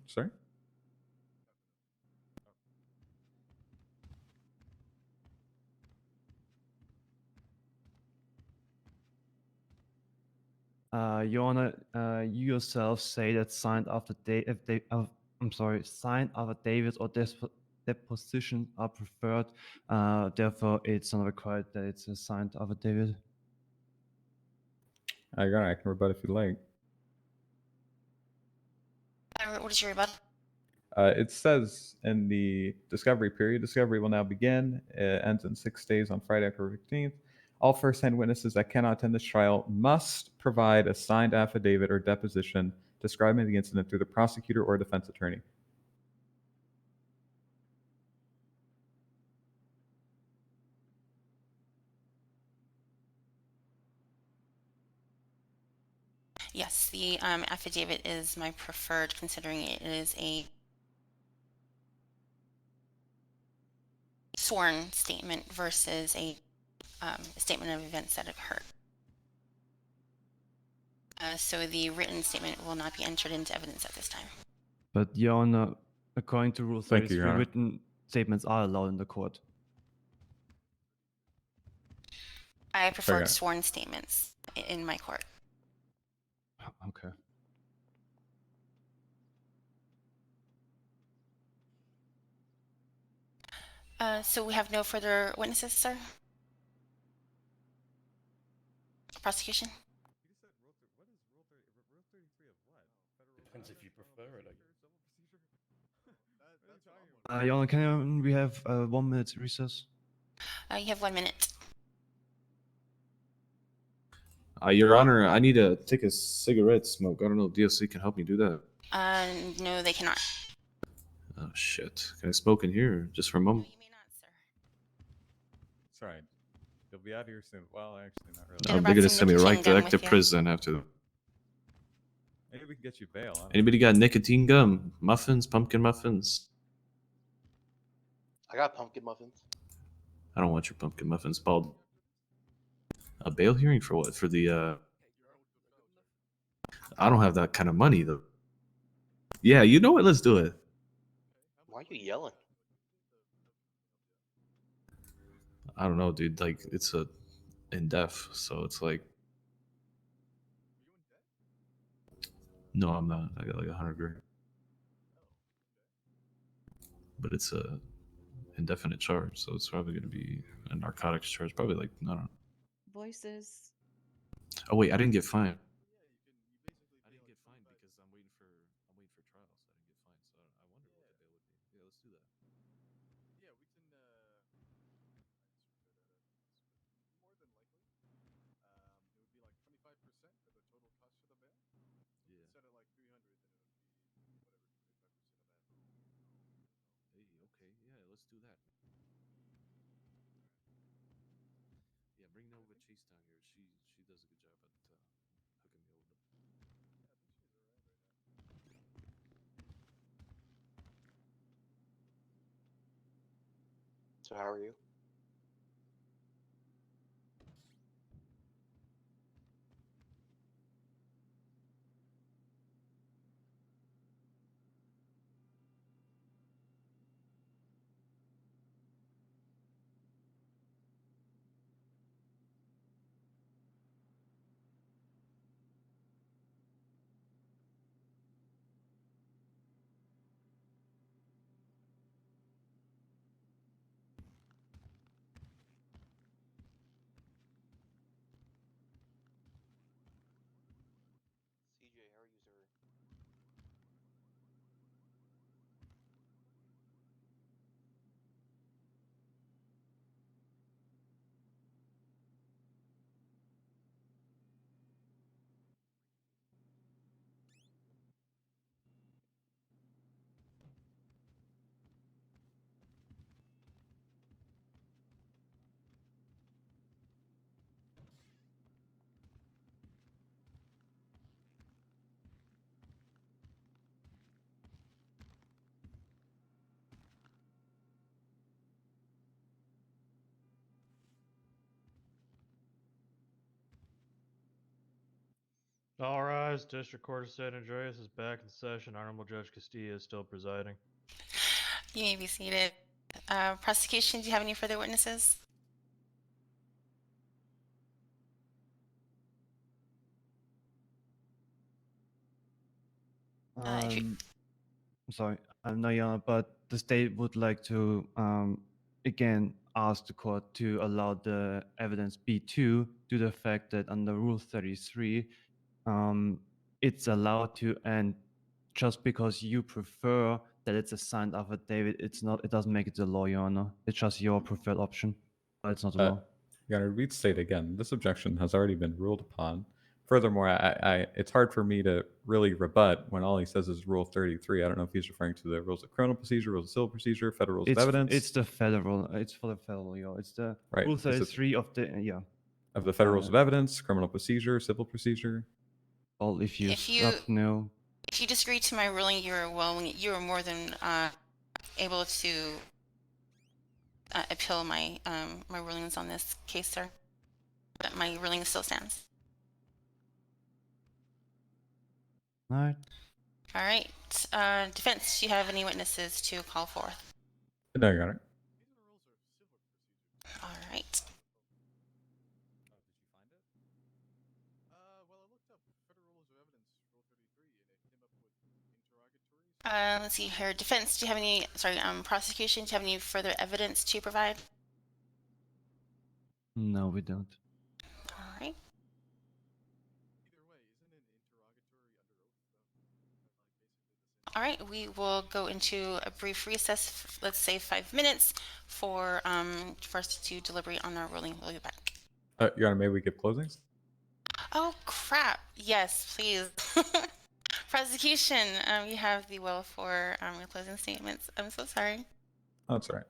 Sorry? Your Honor, you yourself say that signed affidavits or deposition are preferred. Therefore, it's not required that it's a signed affidavit. Your Honor, I can rebut if you like. What is your rebuttal? It says in the discovery period, discovery will now begin. It ends in 6 days on Friday, October 15th. All first-hand witnesses that cannot attend this trial must provide a signed affidavit or deposition describing the incident through the prosecutor or defense attorney. Yes, the affidavit is my preferred, considering it is a sworn statement versus a statement of events that occurred. So the written statement will not be entered into evidence at this time. But Your Honor, according to Rule Thank you, 33, Your Honor. written statements are allowed in the court. I prefer Okay. sworn statements in my court. Okay. So we have no further witnesses, sir? Prosecution? Depends if you prefer it. Your Honor, we have 1 minute recess? You have 1 minute. Your Honor, I need to take a cigarette smoke. I don't know if DLC can help me do that. No, they cannot. Oh, shit. Can I smoke in here just for a moment? You may not, sir. It's alright. You'll be out here soon. Well, actually, not really. Should've They're brought gonna some send me right nicotine gum back to with you. prison after. Maybe we can get you bail. I don't know. Anybody got nicotine gum, muffins, pumpkin muffins? I got pumpkin muffins. I don't want your pumpkin muffins. Bald. A bail hearing for what? For the I don't have that kind of money though. Yeah, you know what? Let's do it. Why are you yelling? I don't know, dude. Like it's a in def, so it's like. No, I'm not. I got like 100 grand. But it's a indefinite charge, so it's probably gonna be a narcotics charge. Probably like I don't know. Voices. Oh wait, I didn't get fined. I didn't get fined because I'm waiting for trial, so I didn't get fined. So I wonder what the bail would be. Yeah, let's do that. Yeah, we can. More than likely, it would be like 25% of the total cost of the bail. Yeah. Instead of like 300, then it would be whatever 25% of that. Hey, okay, yeah, let's do that. Yeah, bring Nova Chase down here. She does a good job at hooking me over. So how are you? CJ, how are you, sir? All rise. District Court of San Andreas is back in session. Honorable Judge Castillo is still presiding. You may be seated. Prosecution, do you have any further witnesses? If you, I'm sorry, I'm not young, but the state would like to again ask the court to allow the evidence B2 due to the fact that under Rule 33, it's allowed to, and just because you prefer that it's a signed affidavit, it's not. It doesn't make it the law, Your Honor. It's just your preferred option, but it's not the law. Your Honor, we'd state again, this objection has already been ruled upon. Furthermore, it's hard for me to really rebut when all he says is Rule 33. I don't know if he's referring to the rules of criminal procedure, rules of civil procedure, federal rules of evidence. It's the federal. It's for the federal, yeah. It's the Right. Rule Is it- 33 of the yeah. Of the federal rules of evidence, criminal procedure, civil procedure. All if you no. if you disagree to my ruling, you're more than able to appeal my my rulings on this case, sir. But my ruling still stands. All right. All right. Defense, do you have any witnesses to call forth? No, Your Honor. All right. Well, I looked up Federal Rules of Evidence, Rule 33, and it came up with interrogatories. Let's see here. Defense, do you have any? Sorry, prosecution, do you have any further evidence to provide? No, we don't. All right. Either way, isn't an interrogatory under oath? All right, we will go into a brief recess, let's say 5 minutes, for us to deliberate on our ruling. We'll be back. Your Honor, may we give closings? Oh, crap. Yes, please. Prosecution, you have the will for your closing statements. I'm so sorry. Oh, that's all right.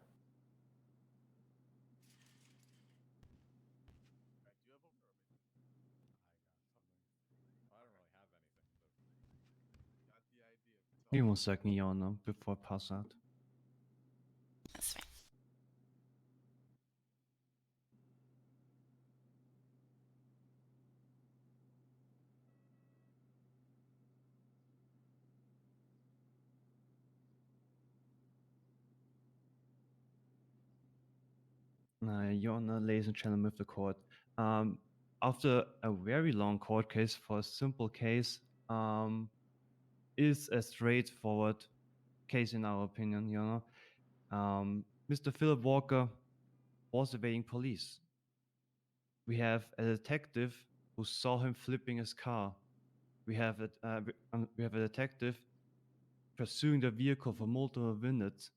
Give me 1 second, Your Honor, before I pass out. That's fine. Your Honor, ladies and gentlemen of the court, after a very long court case for a simple case, is a straightforward case in our opinion, Your Honor. Mr. Philip Walker was evading police. We have a detective who saw him flipping his car. We have a detective pursuing the vehicle for multiple minutes,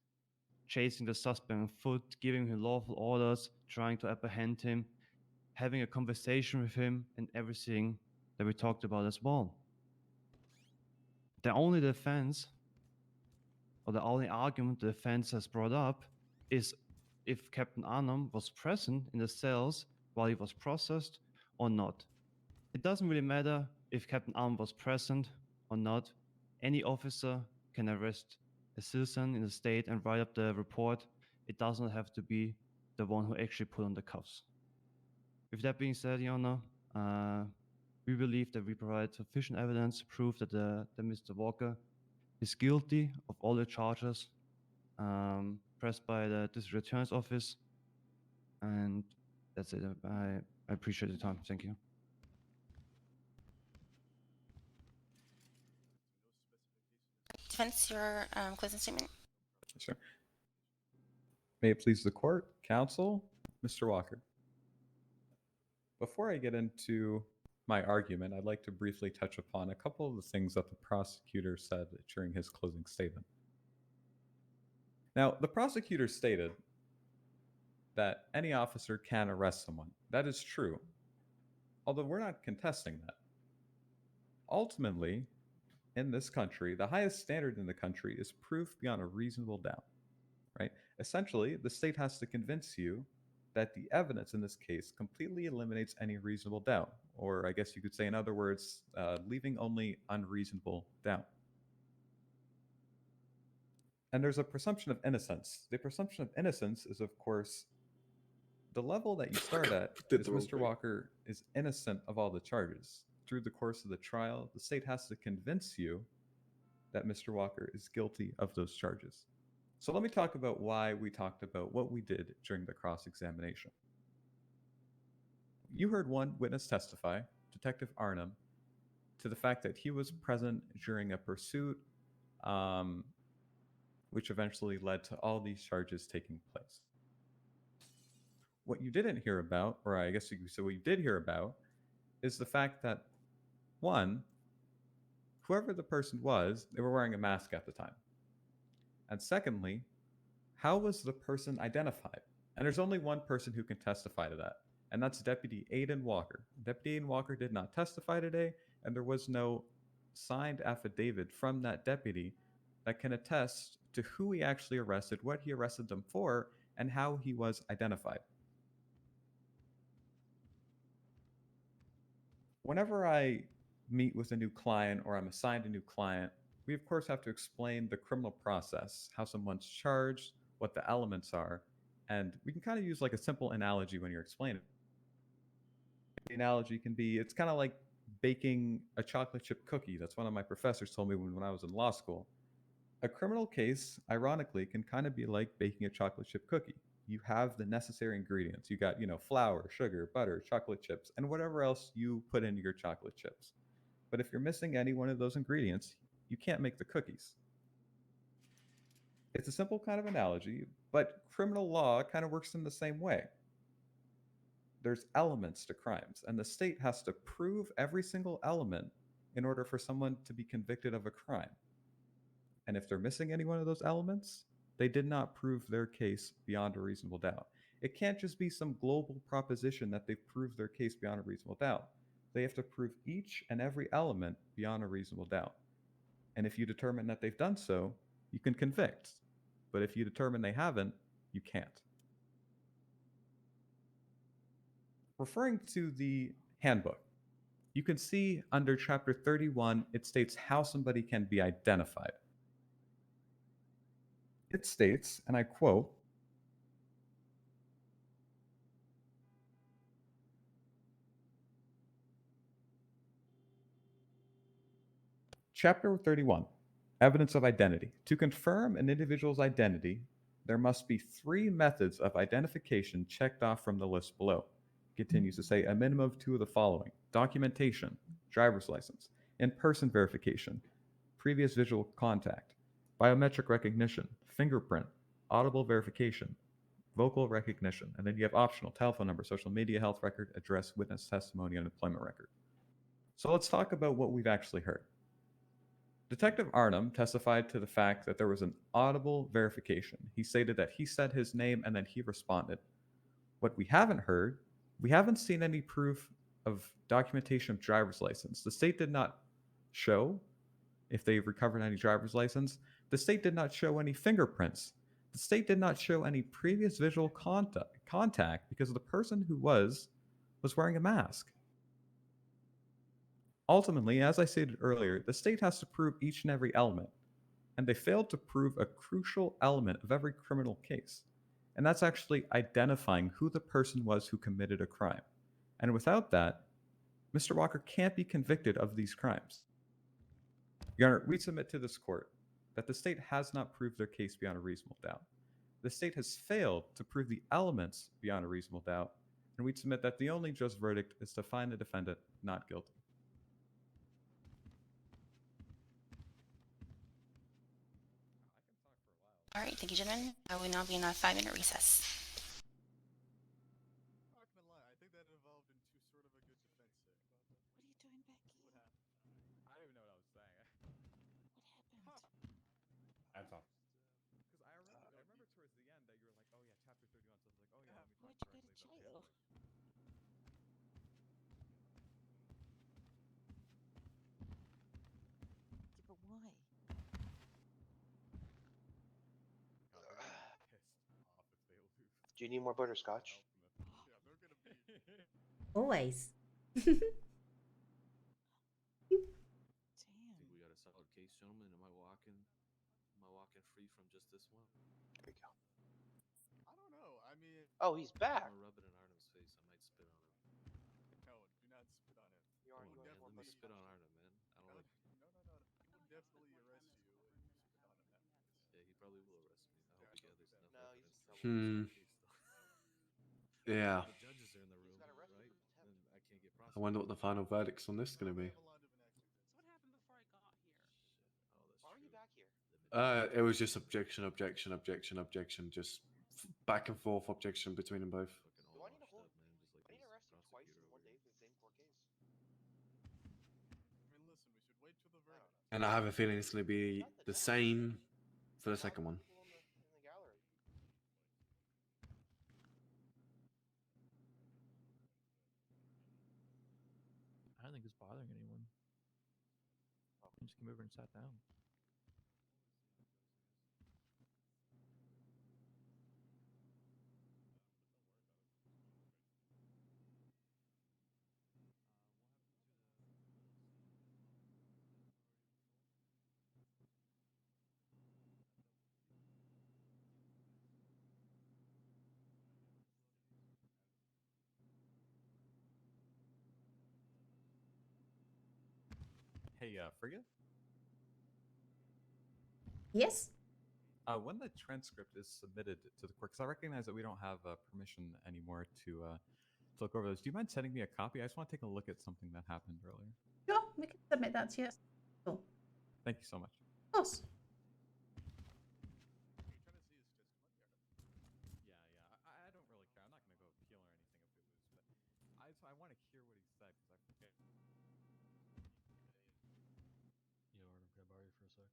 chasing the suspect on foot, giving him lawful orders, trying to apprehend him, having a conversation with him, and everything that we talked about as well. The only defense, or the only argument the defense has brought up, is if Captain Arnom was present in the cells while he was processed or not. It doesn't really matter if Captain Arnom was present or not. Any officer can arrest a citizen in the state and write up the report. It doesn't have to be the one who actually put on the cuffs. With that being said, Your Honor, we believe that we provide sufficient evidence to prove that Mr. Walker is guilty of all the charges pressed by the District Attorney's Office. And that's it. I appreciate the time. Thank you. Defense, your closing statement. Sure. May it please the court, counsel, Mr. Walker. Before I get into my argument, I'd like to briefly touch upon a couple of the things that the prosecutor said during his closing statement. Now, the prosecutor stated that any officer can arrest someone. That is true, although we're not contesting that. Ultimately, in this country, the highest standard in the country is proof beyond a reasonable doubt, right? Essentially, the state has to convince you that the evidence in this case completely eliminates any reasonable doubt, or I guess you could say, in other words, leaving only unreasonable doubt. And there's a presumption of innocence. The presumption of innocence is, of course, the level that you start at is Mr. Walker is innocent of all the charges. Through the course of the trial, the state has to convince you that Mr. Walker is guilty of those charges. So let me talk about why we talked about what we did during the cross-examination. You heard one witness testify, Detective Arnom, to the fact that he was present during a pursuit, which eventually led to all these charges taking place. What you didn't hear about, or I guess you could say what you did hear about, is the fact that, one, whoever the person was, they were wearing a mask at the time. And secondly, how was the person identified? And there's only one person who can testify to that, and that's Deputy Adin Walker. Deputy Adin Walker did not testify today, and there was no signed affidavit from that deputy that can attest to who he actually arrested, what he arrested them for, and how he was identified. Whenever I meet with a new client or I'm assigned a new client, we of course have to explain the criminal process, how someone's charged, what the elements are, and we can kind of use like a simple analogy when you're explaining. The analogy can be, it's kind of like baking a chocolate chip cookie. That's one of my professors told me when I was in law school. A criminal case, ironically, can kind of be like baking a chocolate chip cookie. You have the necessary ingredients. You got, flour, sugar, butter, chocolate chips, and whatever else you put into your chocolate chips. But if you're missing any one of those ingredients, you can't make the cookies. It's a simple kind of analogy, but criminal law kind of works in the same way. There's elements to crimes, and the state has to prove every single element in order for someone to be convicted of a crime. And if they're missing any one of those elements, they did not prove their case beyond a reasonable doubt. It can't just be some global proposition that they've proved their case beyond a reasonable doubt. They have to prove each and every element beyond a reasonable doubt. And if you determine that they've done so, you can convict. But if you determine they haven't, you can't. Referring to the handbook, you can see under Chapter 31, it states how somebody can be identified. It states, and I quote, Chapter 31, Evidence of Identity. To confirm an individual's identity, there must be 3 methods of identification checked off from the list below. It continues to say a minimum of 2 of the following: documentation, driver's license, in-person verification, previous visual contact, biometric recognition, fingerprint, audible verification, vocal recognition, and then you have optional: telephone number, social media, health record, address, witness testimony, and employment record. So let's talk about what we've actually heard. Detective Arnom testified to the fact that there was an audible verification. He stated that he said his name and then he responded. What we haven't heard, we haven't seen any proof of documentation of driver's license. The state did not show if they recovered any driver's license. The state did not show any fingerprints. The state did not show any previous visual contact because the person who was wearing a mask. Ultimately, as I stated earlier, the state has to prove each and every element, and they failed to prove a crucial element of every criminal case, and that's actually identifying who the person was who committed a crime. And without that, Mr. Walker can't be convicted of these crimes. Your Honor, we submit to this court that the state has not proved their case beyond a reasonable doubt. The state has failed to prove the elements beyond a reasonable doubt, and we submit that the only just verdict is to find the defendant not guilty. All right, thank you, gentlemen. I will now be in a 5-minute recess. I'm not gonna lie, I think that evolved into sort of a good defense there. What are you doing back here? What happened? I don't even know what I was saying. What happened? Anton. Because I remember towards the end that you were like, oh yeah, chapter 31. So I was like, oh yeah, let me Why'd talk you go to correctly. jail? Yeah, but why? Do you need more butterscotch? Yeah, they're gonna be. Always. Think Damn. we got a solid case, gentlemen? Am I walking free from just this one? There we go. I don't know. I mean, Oh, he's back. I'm gonna rub it in Arnum's face. I might spit on him. no, do not spit on him. You Come already on, got man. more Let me spit on butterscotch. Arnum, man. I don't like. No. He would definitely arrest you if you spit on him after this. Yeah, he probably will arrest me. I hope he Yeah, gathers don't do enough No, he's evidence in to trouble. lose my case, though. Yeah. The judges are in the room, got arrested right? for contempt. And I can't get I prosecuted. wonder what the final verdict's on this going to be. Have a lot of an active defense. So what happened before I got here? Shit. Oh, that's Why are you true. back here? It was just objection, just back and forth objection between them both. Fucking Do all I need to washed hold? up, man. Just like I need to his arrest you twice in prosecutor one over day there. for the same court case. I mean, listen, we should wait till the verdict. And I have a feeling it's going to be the same for the There's a lot second more one. people in the gallery. I don't think it's bothering anyone. I just came over and sat down. Hey, Frigga? Yes? When the transcript is submitted to the court, because I recognize that we don't have permission anymore to look over those. Do you mind sending me a copy? I just want to take a look at something that happened earlier. Sure, we can submit that to you. Cool. Thank you so much. Of course. Are you trying to see his testimony? Yeah. I don't really care. I'm not going to go appeal or anything if we lose, but I want to hear what he said because I forget. Yo, Arnom, can I borrow you for a sec?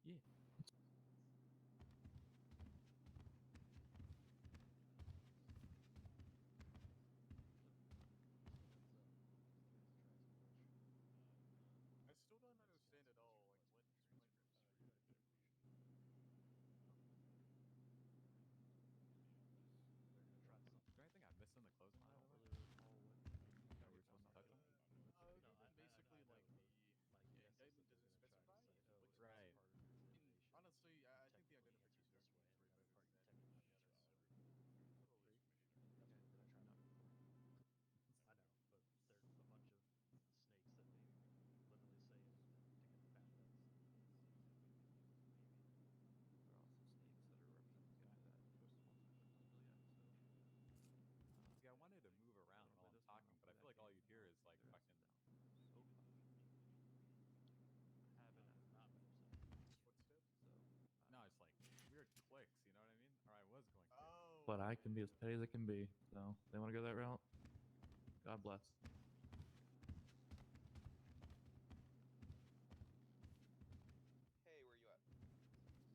Yeah. I still don't understand at all, like, what transcripts are you Is there anything I missed in the closing? I don't really recall what that we were supposed to touch on? basically like the indictment doesn't specify. all you hear is like fucking. No, it's like weird clicks. You know what I mean? Or I was going to. But I can be as petty as I can be. So they want to go that route. God bless. Hey, where you at? Where you at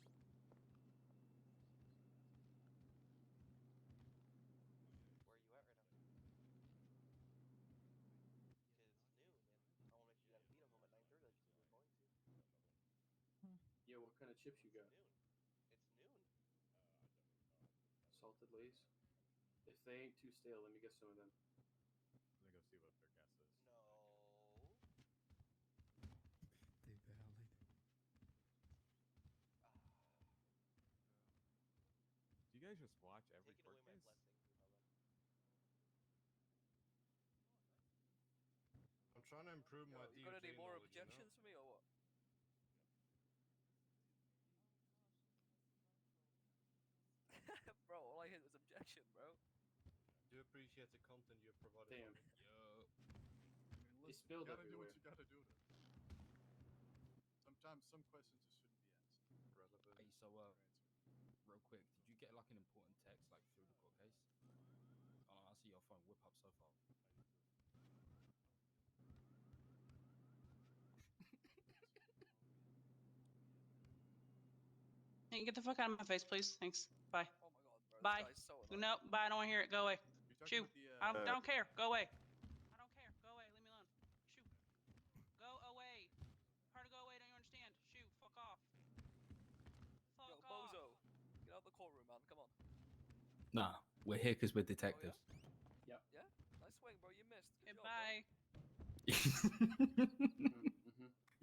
right now? It's noon, and I want to make sure you got a feed home at 9:30 like you said you were going to. Yeah, what kind of chips you got? Noon. It's noon. Salted Lays? If they ain't too stale, let me get some of them. Let me go see what their guess is. No. They valid. Do you guys just watch every Taking court away my case? blessings, you know that. I'm trying to improve my You got any DOJ more knowledge, you know? objections for me or what? Bro, all I hit was objection, bro. Do appreciate the content you have provided. Damn. Yo. They spilled You gotta do everywhere. what you gotta do. Sometimes some questions just shouldn't be answered. Relevant. Hey, so real quick, did you get like an important text like through the court case? Oh, I see your phone whip up so far. Hey, get the fuck out of my face, please. Thanks. Bye. Oh my god, bro. Bye. This guy's so annoying. No, bye. I don't want to hear it. Go away. You're talking Shoo. about the, I don't care. Go away. I don't care. Go away. Leave me alone. Shoo. Go away. Hard to go away. Don't you understand? Shoo. Fuck off. Fuck Yo, off. Bozo. Get out of the courtroom, man. Come on. Nah, we're here because we're detectives. Yeah? Nice swing, bro. You missed. Good job, Goodbye.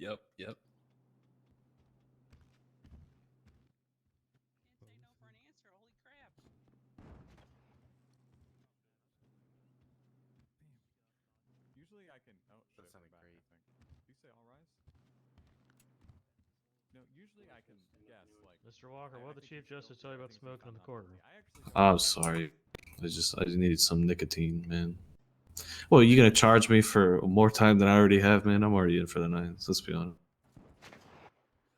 Yep, yep. Can't say no for an answer. Holy crap. Usually I can. Oh, shit, sounded we're back, great. I think. Do you say all rise? No, usually I can guess like. Mr. Walker, I what did the think Chief you Justice still tell you say about things you smoking in found the out courtroom? I actually don't I'm know. sorry. I just needed some nicotine, man. Well, you gonna charge me for more time than I already have, man? I'm already in for the nines. Let's be honest.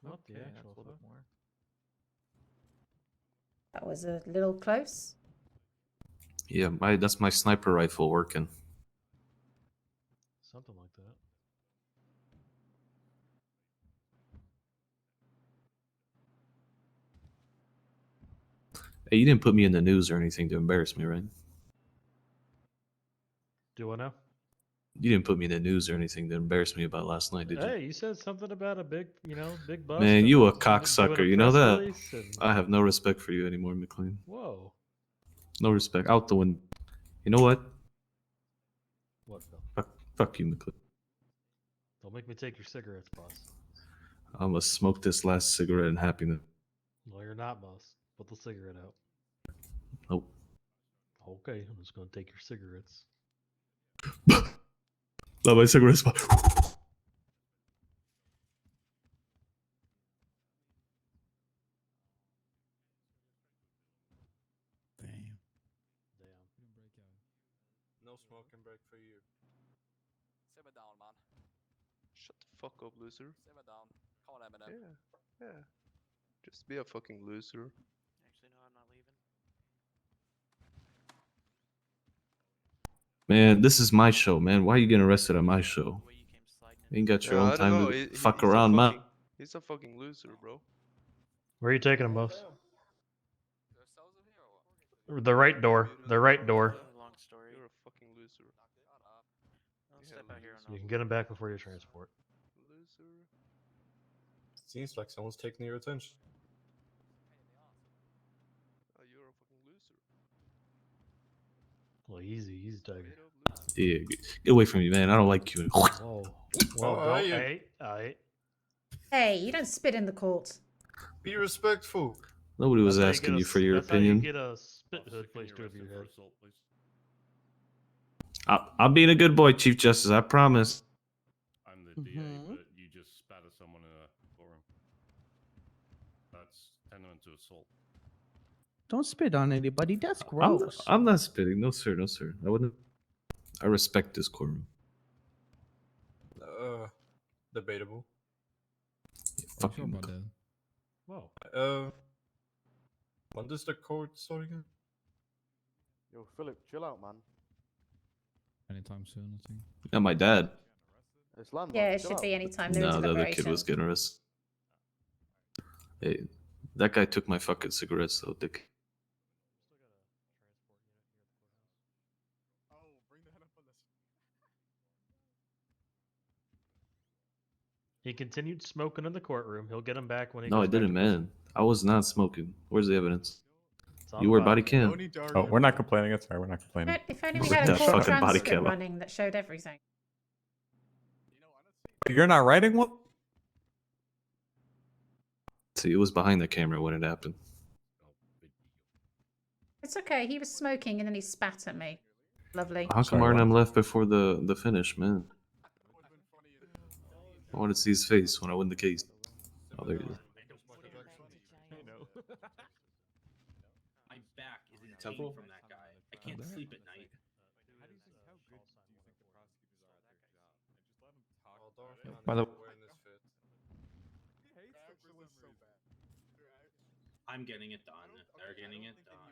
What the Okay, that's actual a little fuck? bit more. That was a little close. Yeah, that's my sniper rifle working. Something like that. Hey, you didn't put me in the news or anything to embarrass me, right? Do I know? You didn't put me in the news or anything to embarrass me about last night, did you? Hey, you said something about a big, big bust. Man, and you a doing cocksucker. You know press that? release and- I have no respect for you anymore, McLean. Whoa. No respect. Out the window. You know what? What, Phil? Fuck you, McLean. Don't make me take your cigarettes, boss. I'm gonna smoke this last cigarette in happiness. No, you're not, boss. Put the cigarette out. Nope. Okay, I'm just gonna take your cigarettes. Not my cigarettes. Damn. No smoking break for you. Simmer down, man. Shut the fuck up, loser. Simmer down. Come on, Eminem. Yeah. Just be a fucking loser. Actually, no, I'm not leaving. Man, this is my show, man. Why are you getting arrested on my show? You ain't got your own time to fuck around, man. He's a fucking loser, bro. Where are you taking him, boss? There are cells in here or what? The right door. The right door. Long story. You're a fucking loser. I'll Yeah, step out here You can get him back before you transport. Loser. Seems like someone's taking your attention. Oh, you're a fucking loser. Well, easy, Tiger. Yeah, get away from me, man. I don't like you. Whoa. Whoa, Oh, don't. yeah. Hey. Hey, you don't spit in the court. Be respectful. Nobody was That's how asking get you for your that's how you opinion. get a spit hood placed over your head. I'll be a good boy, Chief Justice. I promise. I'm the DA, but you just spat at someone in a courtroom. That's tantamount to assault. Don't spit on anybody. That's I'm, gross. I'm not spitting. No, sir. No, sir. I wouldn't. I respect this courtroom. Debatable. Fucking. that? Whoa. When does the court start again? Yo, Philip, chill out, man. Anytime soon, I think. Yeah, my dad. It's landmark. Yeah, it chill should out. be any time. There is No, a the other kid was preparation. getting arrested. Hey, that guy took my fucking cigarettes, though, dick. He continued smoking in the courtroom. He'll get him back when he No, I goes back didn't, to prison. man. I was not smoking. Where's the evidence? It's on You were body body cam. Oh, we're not complaining. It's alright. We're not complaining. If only we Put had a that court fucking body transcript cam up. running that showed everything. You're not writing one? See, it was behind the camera when it happened. It's okay. He was smoking and then he spat at me. Lovely. How come Arnhem left before the finish, man? I wanted to see his face when I win the case. Oh, there he is. My back is in Temple? pain from that guy. I can't sleep at night. By the I'm getting it done. They're getting it done.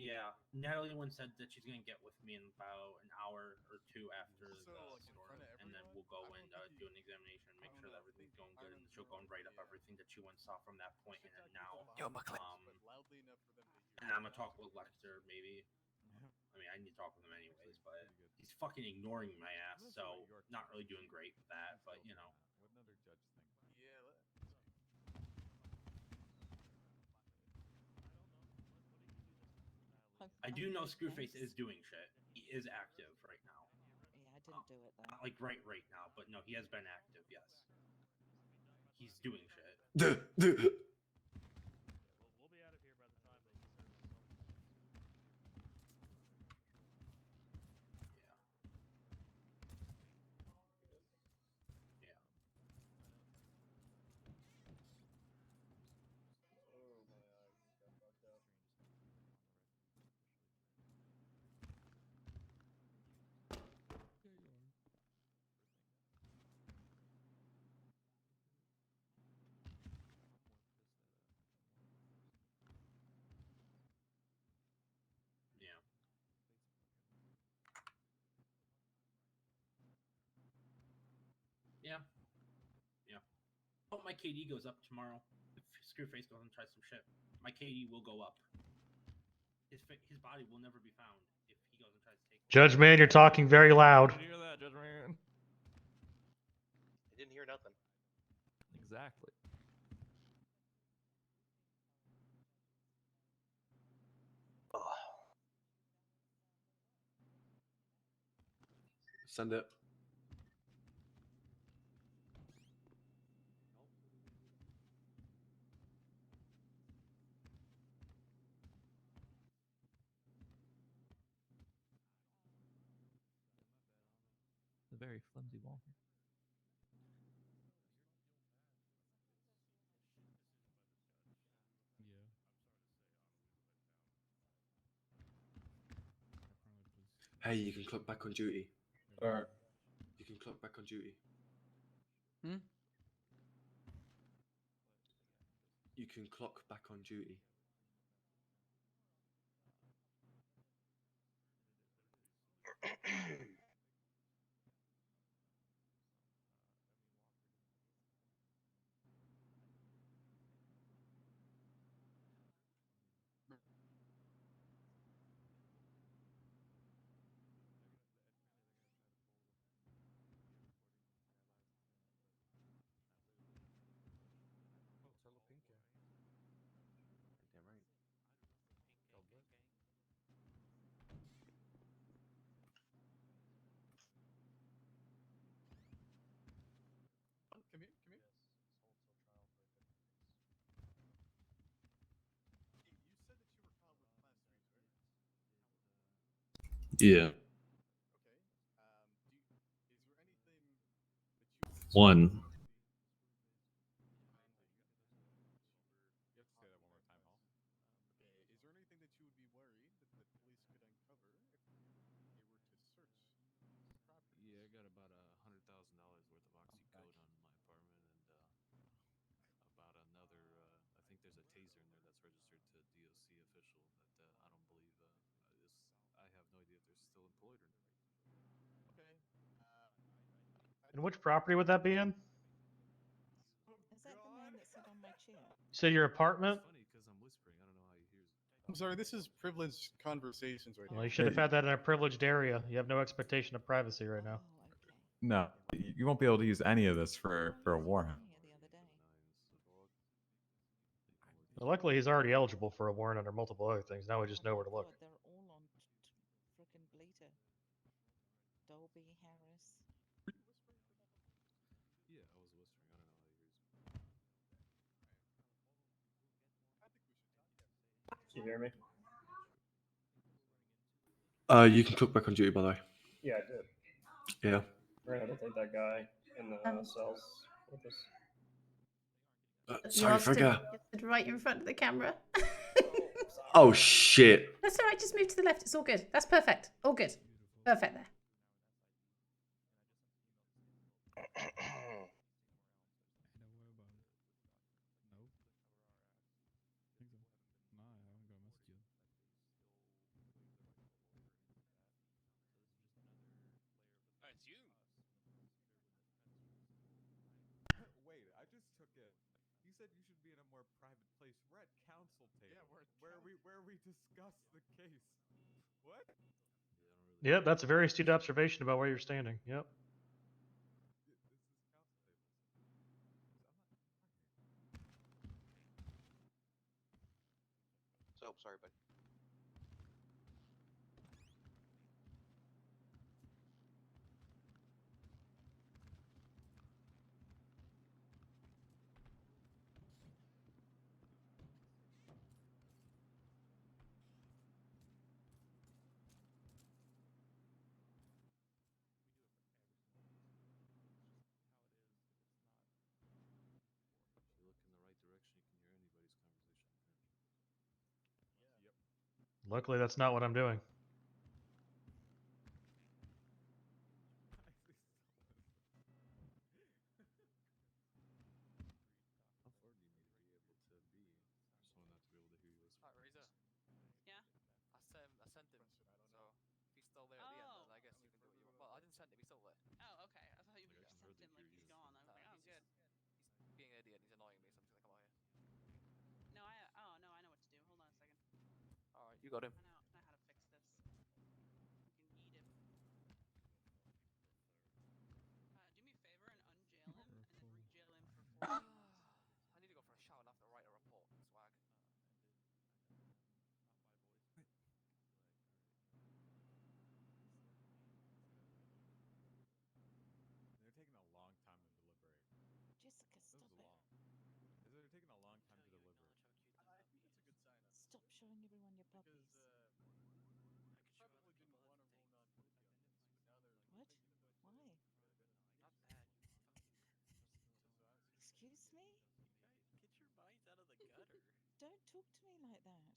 Yeah, Natalie once said that she's gonna get with me in about an hour or two after the storm, and then we'll go and do an examination, make sure that everything's going good, and she'll go and write up everything that she once saw from that point and then now. And I'm gonna talk with Lecter maybe. I mean, I need to talk with him anyways, but he's fucking ignoring my ass, so not really doing great with that. But you know. I do know Screwface is doing shit. He is active right now. Yeah, I didn't do it though. Not like right now, but no, he has been active. Yes, he's doing shit. Yeah. Yeah. Hope my KD goes up tomorrow. If Screwface goes and tries some shit, my KD will go up. His body will never be found if he goes and tries to take. Judge Man, you're talking very loud. Did you hear that, Judge Man? I didn't hear nothing. Exactly. Send it. The very flimsy Walker. Hey, you can clock back on duty. Alright. You can clock back on duty. Hmm? You can clock back on duty. Come here, come here. Yeah. One. And which property would that be in? Is that the man that sat on my chair? You said your apartment? Funny because I'm whispering. I don't know how he hears it. I'm sorry, this is privileged conversations right Well, now. you should have had that in a privileged area. You have no expectation of privacy right now. Oh, okay. No, you won't be able to use any of this for a warrant. Here the other day. Well, luckily, he's already eligible for a warrant under multiple other things. Now we just know where to Oh, look. God, they're all on frickin' Bleeter. Dolby, Harris. Yeah, I was whispering. I don't know how he hears me. Can you hear me? You can click back on duty, by the way. Yeah, I did. Yeah. We're gonna have to take that guy in the cells with us. Sorry, forgot. Right in front of the camera. Oh shit. That's all right. Just move to the left. It's all good. That's perfect. All good. Perfect there. Wait, I just took it. You said you should be in a more private place. We're at counsel table. Yeah, where we discuss the case. What? Yep, that's a very astute observation about where you're standing. Yep. So sorry, buddy. If you look in the right direction, you can hear anybody's conversation. Luckily, that's not what I'm doing. How far do you need to be able to be for someone not to be able to hear you whisper? Alright, Razor. Yeah. I sent him. So if he's still there at the end, then I guess you can do what you want. Well, I didn't send him. He's still there. Oh, okay. I thought you Like, I just can sent hardly him like hear he's you. gone. I was like, oh, good. He's being an idiot. He's annoying me, so I'm just gonna come out here. No, I know what to do. Hold on a second. Alright, you got him. I know how to fix this. You can eat him. Do me a favor and unjail him, and then re-jail him for 4 days. I need to go for a shower and have to write a report. Swag. They're taking a long time to deliberate. Jessica, This stop is it. long. They're taking a long time to deliberate. I think that's a good sign. Stop showing everyone your puppies. Probably didn't want to roll non-guilty on this, but now they're What? thinking about Why? Not bad. Excuse me? Get your minds out of the gutter. Don't talk to me like that.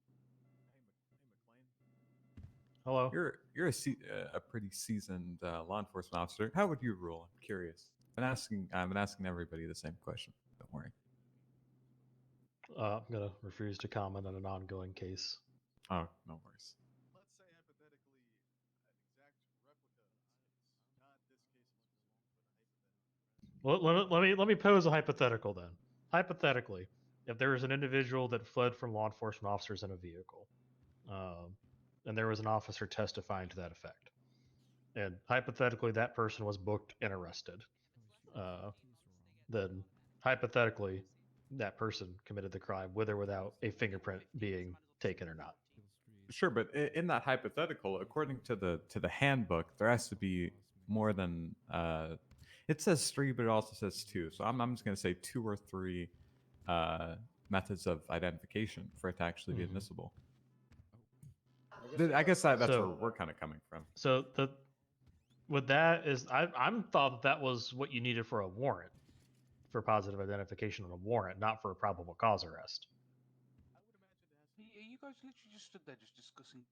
Hey, McLean. Hello. You're a pretty seasoned law enforcement officer. How would you rule? I'm curious. I've been asking everybody the same question. Don't worry. I'm gonna refuse to comment on an ongoing case. Oh, no worries. Let's say hypothetically an exact replica of this case, not this case in specific, but a hypothetical. Let me pose a hypothetical then. Hypothetically, if there was an individual that fled from law enforcement officers in a vehicle, and there was an officer testifying to that effect, and hypothetically that person was booked and arrested, then hypothetically that person committed the crime with or without a fingerprint being taken or not. Sure, but in that hypothetical, according to the handbook, there has to be more than it says 3, but it also says 2. So I'm just going to say 2 or 3 methods of identification for it to actually be admissible. I guess that's where we're kind of coming from. So with that is I'm thought that was what you needed for a warrant, for positive identification on a warrant, not for a probable cause arrest. You guys literally just stood there just discussing.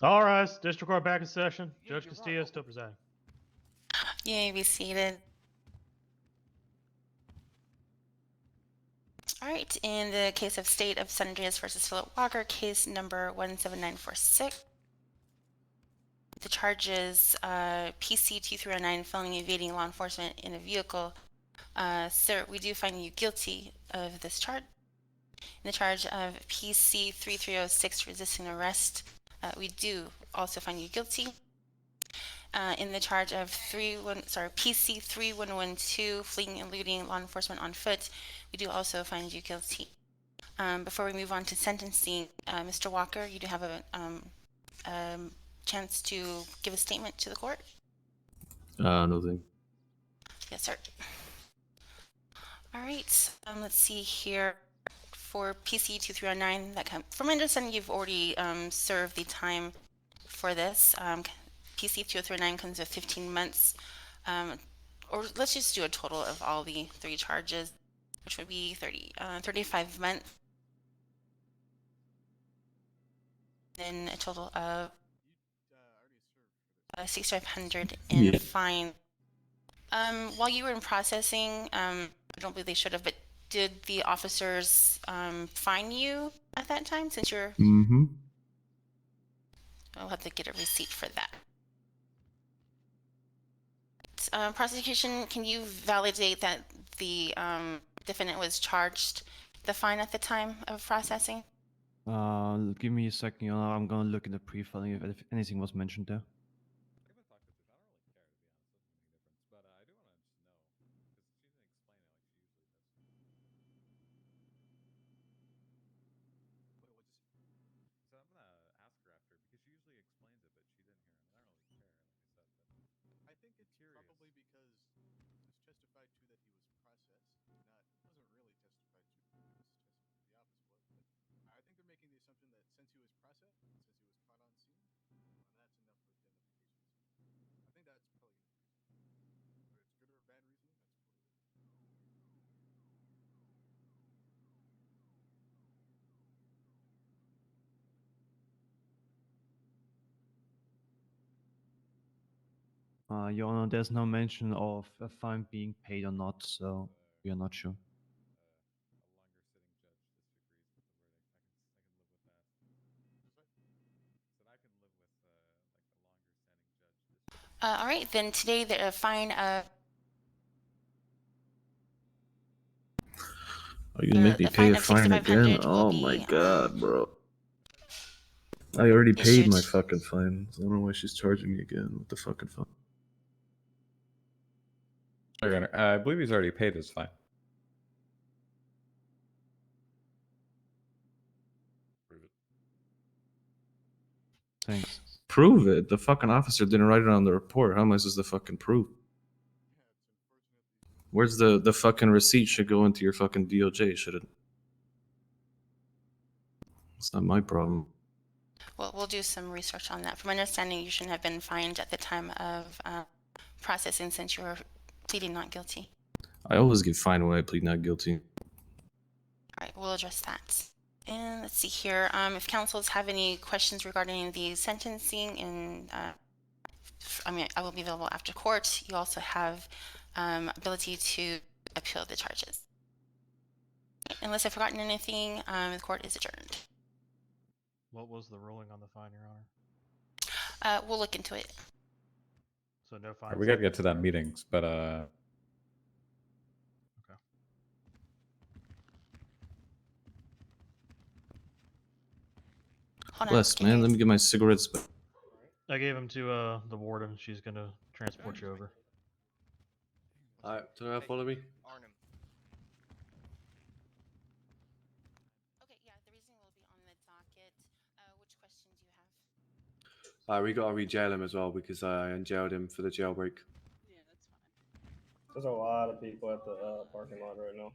All right, District Court back in session. Judge Castillo still presiding. You may be seated. All right, in the case of State of San Andreas versus Philip Walker, case number 17946. The charges PC 2309, felony evading law enforcement in a vehicle. Sir, we do find you guilty of this charge. In the charge of PC 3306, resisting arrest, we do also find you guilty. In the charge of PC 3112, fleeing and eluding law enforcement on foot, we do also find you guilty. Before we move on to sentencing, Mr. Walker, you do have a chance to give a statement to the court. No thing. Yes, sir. All right. Let's see here. For PC 2309, from my understanding, you've already served the time for this. PC 2309 comes with 15 months, or let's just do a total of all the 3 charges, which would be 35 months. Then a total of 6,500 in fine. While you were in processing, I don't believe they should have, but did the officers fine you at that time, since you're... Mm-hmm. I'll have to get a receipt for that. Prosecution, can you validate that the defendant was charged the fine at the time of processing? Give me a second, Your Honor. I'm gonna look in the pre-filing if anything was mentioned there. I think it's probably because it's testified to that he was processed, wasn't really testified to the opposite was. But I think they're making the assumption that since he was processed, since he was caught on scene, that's enough for identification. I think that's probably the reason. Whether it's good or bad reason, that's Your Honor, there's no mention of a fine being paid or not, so we are not sure. All right, then today the fine of... Are you gonna make me pay a fine again? Oh my god, bro. I already paid my fucking fine. I don't know why she's charging me again with the fucking fine. I believe he's already paid his fine. Thanks. Prove it. The fucking officer didn't write it on the report. How am I supposed to fucking prove? Where's the fucking receipt? Should go into your fucking DOJ, should it? It's not my problem. Well, we'll do some research on that. From my understanding, you shouldn't have been fined at the time of processing, since you were pleading not guilty. I always get fined when I plead not guilty. All right, we'll address that. And let's see here. If counsels have any questions regarding the sentencing, and I will be available after court. You also have ability to appeal the charges. Unless I've forgotten anything, the court is adjourned. What was the ruling on the fine, Your Honor? We'll look into it. So no fine. We gotta get to that meetings, but Okay. Bless, man. Let me get my cigarettes back. I gave him to the warden. She's gonna transport you over. Alright, turn around, follow me. Arnom. Okay, yeah, the reasoning will be on the docket. Which question do you have? Alright, we gotta re-jail him as well because I unjailed him for the jailbreak. There's a lot of people at the parking lot right now.